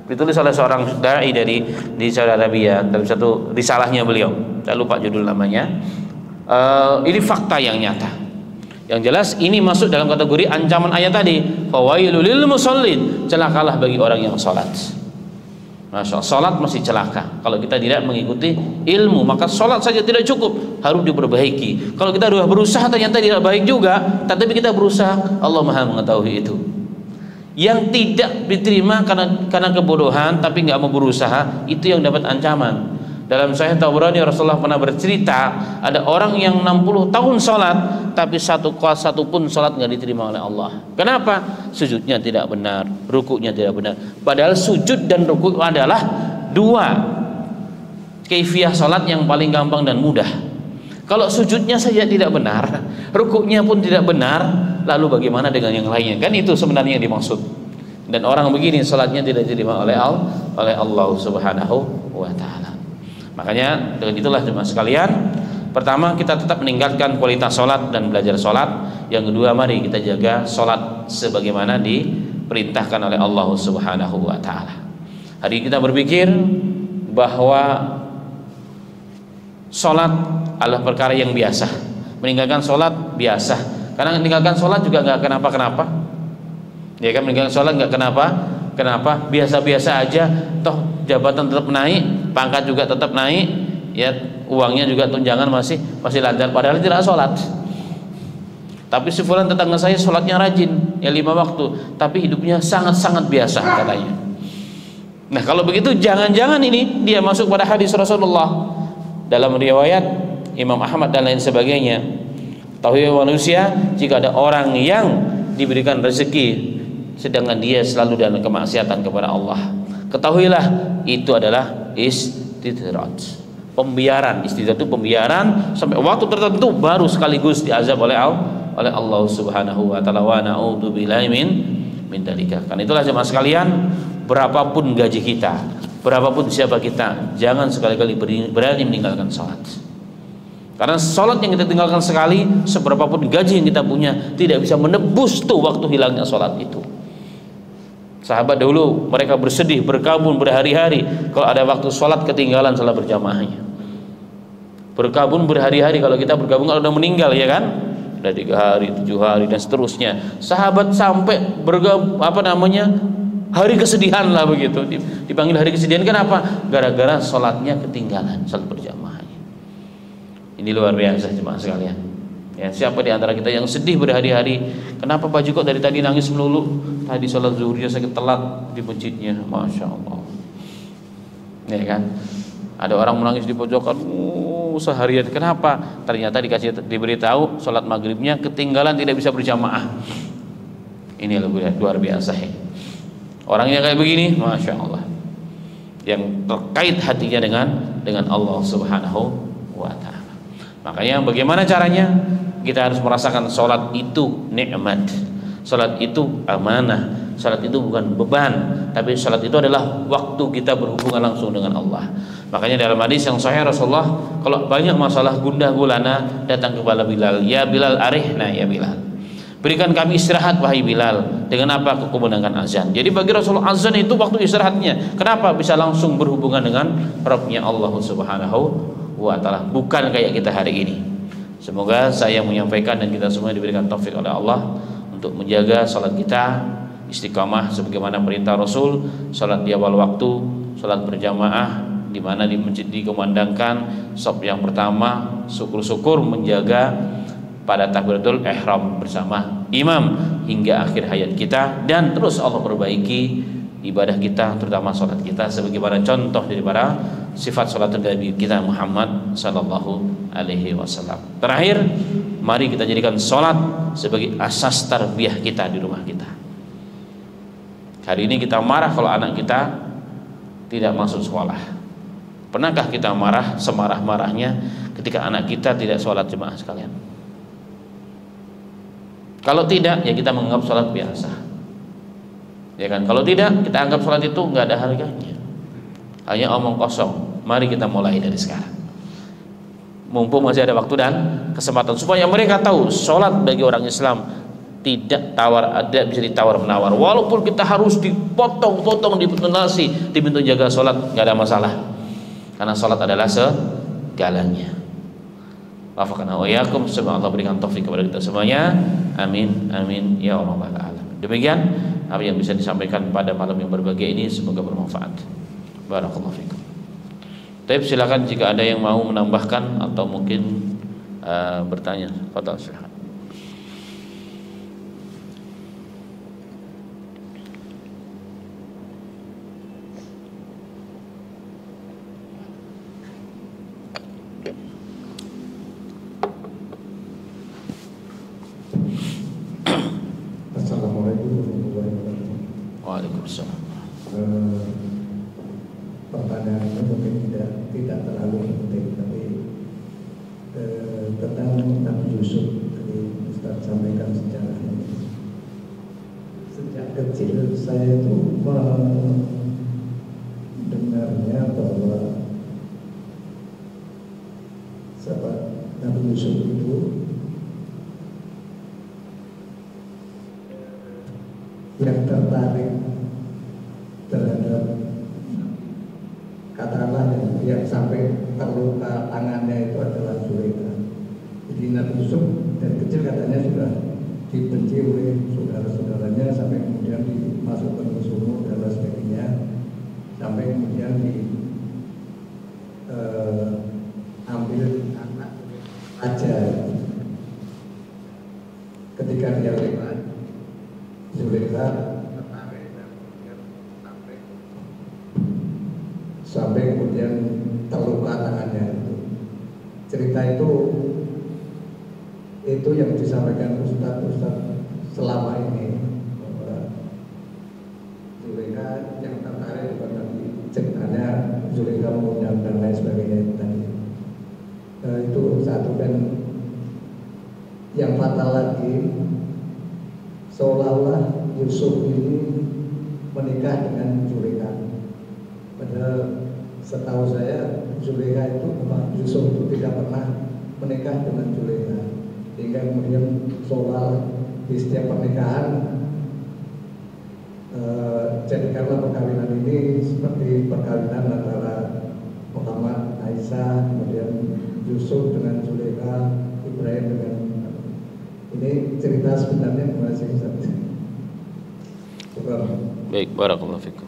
Ditulis oleh seorang dai di Saudi Arabia dalam satu risalahnya beliau. Saya lupa judul namanya. Ini fakta yang nyata. Yang jelas ini masuk dalam kategori ancaman ayat tadi. Fawailul lil musallin, celakalah bagi orang yang salat. Masya Allah, salat masih celaka. Kalau kita tidak mengikuti ilmu, maka salat saja tidak cukup, harus diperbaiki. Kalau kita sudah berusaha ternyata tidak baik juga, tetapi kita berusaha, Allah Maha mengetahui itu. Yang tidak diterima karena kebodohan tapi nggak mau berusaha, itu yang dapat ancaman. Dalam Sahih Tabrani Rasulullah pernah bercerita ada orang yang 60 tahun sholat tapi satu pun sholat nggak diterima oleh Allah. Kenapa? Sujudnya tidak benar, rukuknya tidak benar. Padahal sujud dan rukuk adalah dua kaifiyah sholat yang paling gampang dan mudah. Kalau sujudnya saja tidak benar, rukuknya pun tidak benar, lalu bagaimana dengan yang lainnya? Kan itu sebenarnya yang dimaksud. Dan orang begini salatnya tidak diterima oleh Allah Subhanahu wa taala. Makanya dengan itulah jemaah sekalian, pertama kita tetap meningkatkan kualitas salat dan belajar salat. Yang kedua, mari kita jaga salat sebagaimana diperintahkan oleh Allah Subhanahu wa taala. Hari kita berpikir bahwa salat adalah perkara yang biasa, meninggalkan sholat biasa. Karena meninggalkan sholat juga nggak kenapa-kenapa, ya kan? Meninggalkan sholat nggak kenapa, biasa-biasa aja. Toh jabatan tetap naik, pangkat juga tetap naik, ya uangnya juga tunjangan masih lancar. Padahal tidak sholat. Tapi si fulan tetangga saya sholatnya rajin, ya 5 waktu, tapi hidupnya sangat-sangat biasa katanya. Nah kalau begitu jangan-jangan ini dia masuk pada hadis Rasulullah dalam riwayat Imam Ahmad dan lain sebagainya. Tahu manusia, jika ada orang yang diberikan rezeki sedangkan dia selalu dalam kemaksiatan kepada Allah, ketahuilah itu adalah istidraj, pembiaran. Istidraj itu pembiaran sampai waktu tertentu baru sekaligus diazab oleh Allah Subhanahu wa taala. Wa na'udzubillahi min dzalika. Karena itulah jemaah sekalian, berapapun gaji kita, berapapun siapa kita, jangan sekali-kali berani meninggalkan salat. Karena sholat yang kita tinggalkan sekali, seberapapun gaji yang kita punya, tidak bisa menebus tuh waktu hilangnya sholat itu. Sahabat dahulu mereka bersedih, berkabun berhari-hari kalau ada waktu sholat ketinggalan sholat berjamaahnya. Berkabun berhari-hari kalau kita bergabung kalau udah meninggal, ya kan? Udah 3 hari, 7 hari dan seterusnya. Sahabat sampai hari kesedihan lah begitu. Dipanggil hari kesedihan kenapa? Gara-gara sholatnya ketinggalan, sholat berjamaahnya. Ini luar biasa jemaah sekalian. Ya, siapa di antara kita yang sedih berhari-hari? Kenapa baju kok dari tadi nangis melulu? Tadi sholat zuhurnya sakit telat di masjidnya, masya Allah. Ya kan? Ada orang menangis di pojokan seharian. Kenapa? Ternyata diberitahu sholat maghribnya ketinggalan, tidak bisa berjamaah. Ini luar biasa ya. Orangnya kayak begini, masya Allah, yang terkait hatinya dengan Allah Subhanahu wa Ta'ala. Makanya bagaimana caranya? Kita harus merasakan sholat itu nikmat, sholat itu amanah, sholat itu bukan beban, tapi sholat itu adalah waktu kita berhubungan langsung dengan Allah. Makanya dalam hadis yang sahih Rasulullah, kalau banyak masalah gundah gulana, datang kepada Bilal, ya Bilal arihna ya Bilal, berikan kami istirahat wahai Bilal. Dengan apa? Kekumandangkan azan. Jadi bagi Rasulullah azan itu waktu istirahatnya. Kenapa? Bisa langsung berhubungan dengan Rabbnya Allah Subhanahu wa Ta'ala, bukan kayak kita hari ini. Semoga saya menyampaikan dan kita semua diberikan taufik oleh Allah untuk menjaga salat kita istiqamah sebagaimana perintah Rasul, salat di awal waktu, salat berjamaah di mana di masjid dikumandangkan shaf yang pertama, syukur-syukur menjaga pada takbiratul ihram bersama imam hingga akhir hayat kita, dan terus Allah perbaiki ibadah kita terutama salat kita sebagaimana contoh daripada sifat salatul Nabi kita Muhammad sallallahu alaihi wasallam. Terakhir, mari kita jadikan salat sebagai asas tarbiyah kita di rumah kita. Hari ini kita marah kalau anak kita tidak masuk sekolah. Pernahkah kita marah semarah-marahnya ketika anak kita tidak sholat jemaah sekalian? Kalau tidak, ya kita menganggap sholat biasa, ya kan? Kalau tidak, kita anggap sholat itu nggak ada harganya, hanya omong kosong. Mari kita mulai dari sekarang, mumpung masih ada waktu dan kesempatan, supaya mereka tahu sholat bagi orang Islam tidak bisa ditawar menawar. Walaupun kita harus dipotong-potong di pintu nasi, di pintu jaga sholat, nggak ada masalah, karena sholat adalah segalanya. Wafaqana wa iyyakum, semoga Allah berikan taufik kepada kita semuanya. Amin amin ya rabbal alamin. Demikian apa yang bisa disampaikan pada malam yang berbahagia ini, semoga bermanfaat. Barakallahu fikum. Baik, silakan jika ada yang mau menambahkan atau mungkin bertanya. Fadhal Syekh. Waalaikumsalam.
Pertanyaannya mungkin tidak terlalu penting, tapi tentang Nabi Yusuf tadi Ustaz sampaikan sejarahnya. Sejak kecil saya itu mendengarnya bahwa sahabat Nabi Yusuf itu yang tertarik terhadap, katakanlah yang sampai terluka tangannya itu adalah Zulaikha. Jadi Nabi Yusuf dari kecil katanya sudah dibenci oleh saudara-saudaranya, sampai kemudian dimasukkan ke sumur dan lain sebagainya, sampai kemudian ambil anak aja. Ketika dia lewat, Zulaikha tertarik dan kemudian sampai kemudian terluka tangannya. Cerita itu yang disampaikan Ustaz selama ini, bahwa Zulaikha yang tertarik bukan lagi ceritanya Zulaikha mengundang dan lain sebagainya tadi. Itu satu. Dan yang fatal lagi, seolah-olah Yusuf ini menikah dengan Zulaikha. Padahal setahu saya Zulaikha itu, Yusuf itu tidak pernah menikah dengan Zulaikha. Sehingga kemudian seolah di setiap pernikahan jadikanlah perkawinan ini seperti perkawinan antara Muhammad, Aisyah, kemudian Yusuf dengan Zulaikha, Ibrahim dengan. Ini cerita sebenarnya gimana sih Ustaz?
Baik, barakallahu fikum.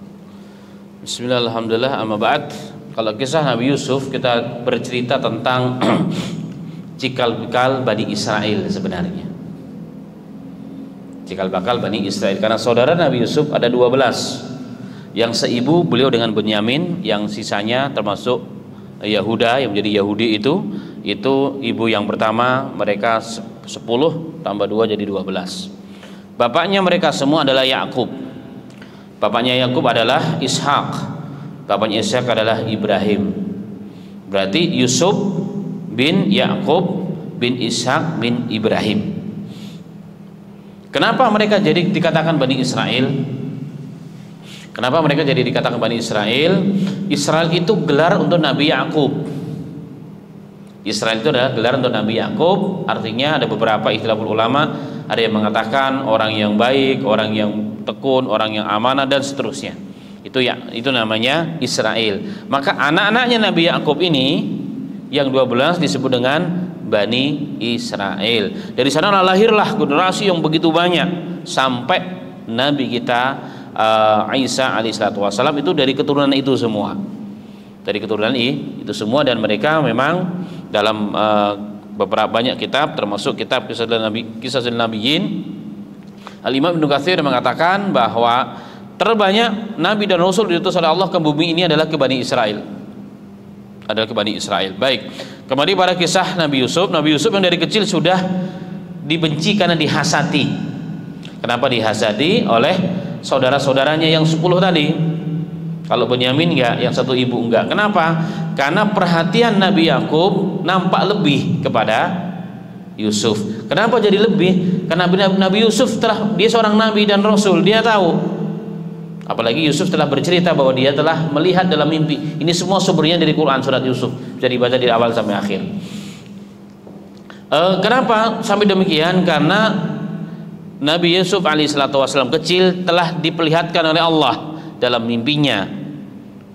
Bismillah, alhamdulillah, amma ba'd. Kalau kisah Nabi Yusuf, kita bercerita tentang cikal bakal Bani Israel sebenarnya. Cikal bakal Bani Israel, karena saudara Nabi Yusuf ada 12. Yang seibu beliau dengan Benyamin, yang sisanya termasuk Yahuda yang menjadi Yahudi itu ibu yang pertama, mereka 10 tambah 2 jadi 12. Bapaknya mereka semua adalah Yakub. Bapaknya Yakub adalah Ishak. Bapaknya Ishak adalah Ibrahim. Berarti Yusuf bin Yakub bin Ishak bin Ibrahim. Kenapa mereka jadi dikatakan Bani Israel? Kenapa mereka jadi dikatakan Bani Israel? Israel itu gelar untuk Nabi Yakub. Israel itu adalah gelar untuk Nabi Yakub. Artinya ada beberapa istilah ulama, ada yang mengatakan orang yang baik, orang yang tekun, orang yang amanah, dan seterusnya. Itu namanya Israel. Maka anak-anaknya Nabi Yakub ini yang 12 disebut dengan Bani Israel. Dari sana lahirlah generasi yang begitu banyak sampai Nabi kita Isa alaihissalatu wassalam itu dari keturunan itu semua. Dari keturunan itu semua, dan mereka memang dalam beberapa banyak kitab, termasuk kitab Kisah Nabiyin, Al-Imam Ibnu Katsir mengatakan bahwa terbanyak nabi dan rasul diutus oleh Allah ke bumi ini adalah ke Bani Israel. Baik, kembali pada kisah Nabi Yusuf. Nabi Yusuf yang dari kecil sudah dibenci karena dihasati. Kenapa dihasati? Oleh saudara-saudaranya yang 10 tadi. Kalau Benyamin enggak, yang satu ibu enggak. Kenapa? Karena perhatian Nabi Yakub nampak lebih kepada Yusuf. Kenapa jadi lebih? Karena Nabi Yusuf dia seorang nabi dan rasul, dia tahu. Apalagi Yusuf telah bercerita bahwa dia telah melihat dalam mimpi. Ini semua sumbernya dari Quran surat Yusuf. Jadi baca dari awal sampai akhir. Kenapa sampai demikian? Karena Nabi Yusuf alaihissalatu wassalam kecil telah diperlihatkan oleh Allah dalam mimpinya,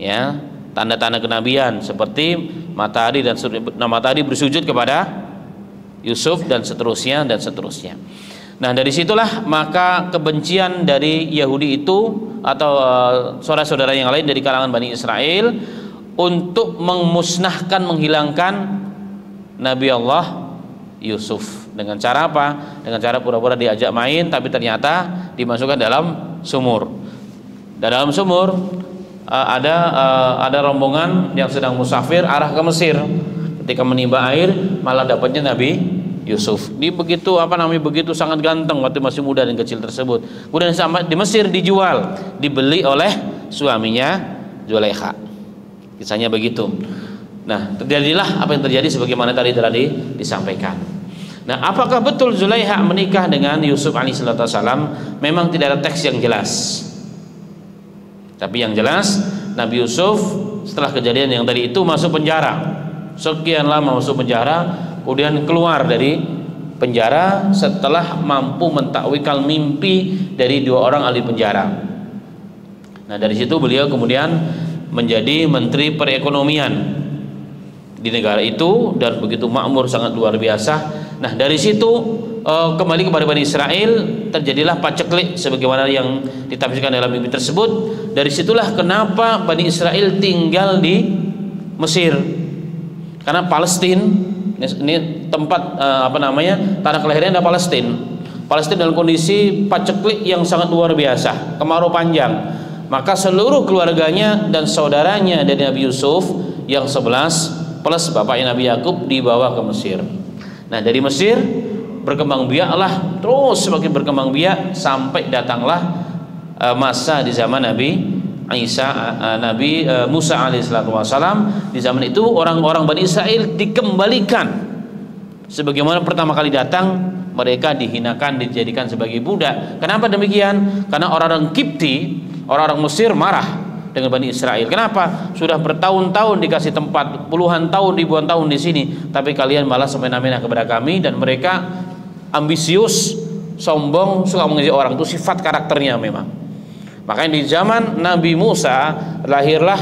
ya, tanda-tanda kenabian seperti matahari bersujud kepada Yusuf dan seterusnya. Nah, dari situlah maka kebencian dari Yahudi itu atau saudara-saudara yang lain dari kalangan Bani Israel untuk menghilangkan Nabi Allah Yusuf. Dengan cara apa? Dengan cara pura-pura diajak main, tapi ternyata dimasukkan dalam sumur. Dan dalam sumur ada rombongan yang sedang musafir arah ke Mesir. Ketika menimba air, malah dapatnya Nabi Yusuf. Dia begitu sangat ganteng waktu masih muda dan kecil tersebut. Kemudian sampai di Mesir dijual, dibeli oleh suaminya Zulaikha. Kisahnya begitu. Nah, terjadilah apa yang terjadi sebagaimana tadi disampaikan. Nah, apakah betul Zulaikha menikah dengan Yusuf alaihissalam? Memang tidak ada teks yang jelas. Tapi yang jelas Nabi Yusuf setelah kejadian yang tadi itu masuk penjara. Sekian lama masuk penjara, kemudian keluar dari penjara setelah mampu mentakwil mimpi dari 2 orang ahli penjara. Nah, dari situ beliau kemudian menjadi menteri perekonomian di negara itu dan begitu makmur, sangat luar biasa. Nah, dari situ kembali kepada Bani Israel, terjadilah paceklik sebagaimana yang ditafsirkan dalam mimpi tersebut. Dari situlah kenapa Bani Israel tinggal di Mesir, karena Palestina ini tempat tanah kelahirannya adalah Palestina dalam kondisi paceklik yang sangat luar biasa, kemarau panjang. Maka seluruh keluarganya dan saudaranya dari Nabi Yusuf yang 11 plus bapaknya Nabi Yakub dibawa ke Mesir. Nah, dari Mesir berkembang biaklah, terus semakin berkembang biak sampai datanglah masa di zaman Nabi Musa alaihissalatu wassalam. Di zaman itu orang-orang Bani Israel dikembalikan sebagaimana pertama kali datang. Mereka dihinakan, dijadikan sebagai budak. Kenapa demikian? Karena orang-orang Kipti, orang-orang Mesir marah dengan Bani Israel. Kenapa? Sudah bertahun-tahun dikasih tempat, puluhan tahun, ribuan tahun di sini, tapi kalian malah semena-mena kepada kami. Dan mereka ambisius, sombong, suka mengejek orang. Itu sifat karakternya memang. Makanya di zaman Nabi Musa lahirlah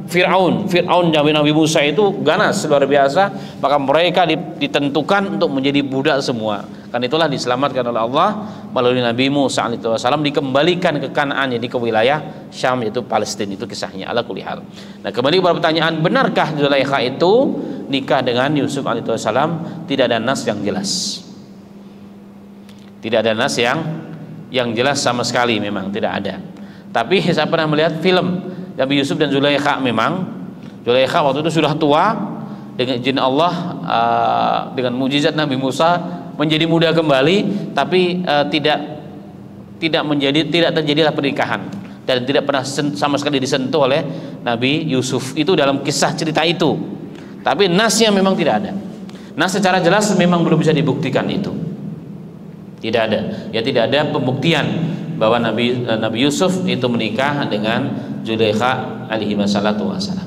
Fir'aun Nabi Musa itu ganas luar biasa. Maka mereka ditentukan untuk menjadi budak semua. Karena itulah diselamatkan oleh Allah melalui Nabi Musa alaihissalam, dikembalikan ke Kanaan, jadi ke wilayah Syam, yaitu Palestina. Itu kisahnya ala kulli hal. Nah, kembali kepada pertanyaan, benarkah Zulaikha itu nikah dengan Yusuf alaihissalam? Tidak ada nas yang jelas. Tidak ada nas yang jelas sama sekali, memang tidak ada. Tapi saya pernah melihat film Nabi Yusuf dan Zulaikha. Memang Zulaikha waktu itu sudah tua, dengan izin Allah, dengan mujizat Nabi Musa menjadi muda kembali, tapi tidak terjadilah pernikahan dan tidak pernah sama sekali disentuh oleh Nabi Yusuf. Itu dalam kisah cerita itu. Tapi nasnya memang tidak ada. Nas secara jelas memang belum bisa dibuktikan itu. Tidak ada. Ya, tidak ada pembuktian bahwa Nabi Yusuf itu menikah dengan Zulaikha alaihi wassalatu wassalam.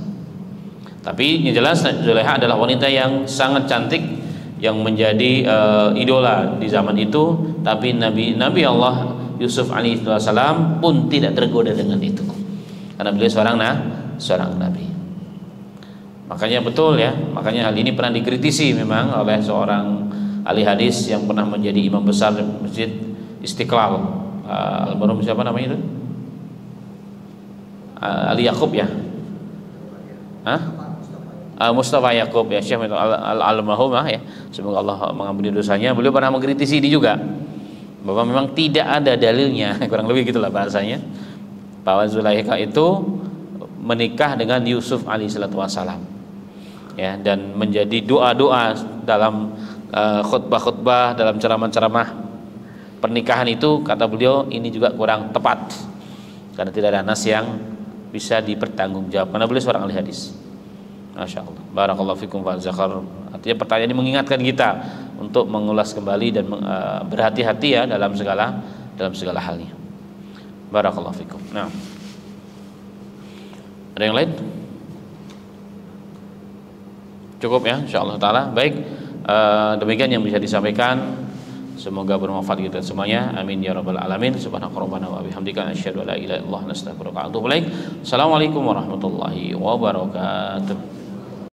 Tapi yang jelas Zulaikha adalah wanita yang sangat cantik, yang menjadi idola di zaman itu. Tapi Nabi Allah Yusuf alaihi wassalam pun tidak tergoda dengan itu, karena beliau seorang nabi. Makanya betul ya, makanya hal ini pernah dikritisi memang oleh seorang ahli hadis yang pernah menjadi imam besar Masjid Istiqlal, almarhum siapa namanya itu? Ali Yaqub ya? Mustafa Yaqub ya, Syekh almarhum ya. Semoga Allah mengampuni dosanya. Beliau pernah mengkritisi ini juga, bahwa memang tidak ada dalilnya, kurang lebih gitulah bahasanya, bahwa Zulaikha itu menikah dengan Yusuf alaihissalatu wassalam. Ya, dan menjadi doa-doa dalam khutbah-khutbah, dalam ceramah-ceramah pernikahan itu, kata beliau ini juga kurang tepat karena tidak ada nas yang bisa dipertanggungjawab, karena beliau seorang ahli hadis. Masya Allah, barakallahu fikum wa zakhar. Artinya pertanyaan ini mengingatkan kita untuk mengulas kembali dan berhati-hati ya dalam segala halnya. Barakallahu fikum. Nah, ada yang lain? Cukup ya, insyaallah taala. Baik, demikian yang bisa disampaikan. Semoga bermanfaat kita semuanya. Amin ya rabbal alamin. Subhanaka rabbana wa bihamdika asyhadu an la ilaha illallah nastaghfiruka wa atubu ilaik. Assalamualaikum warahmatullahi wabarakatuh.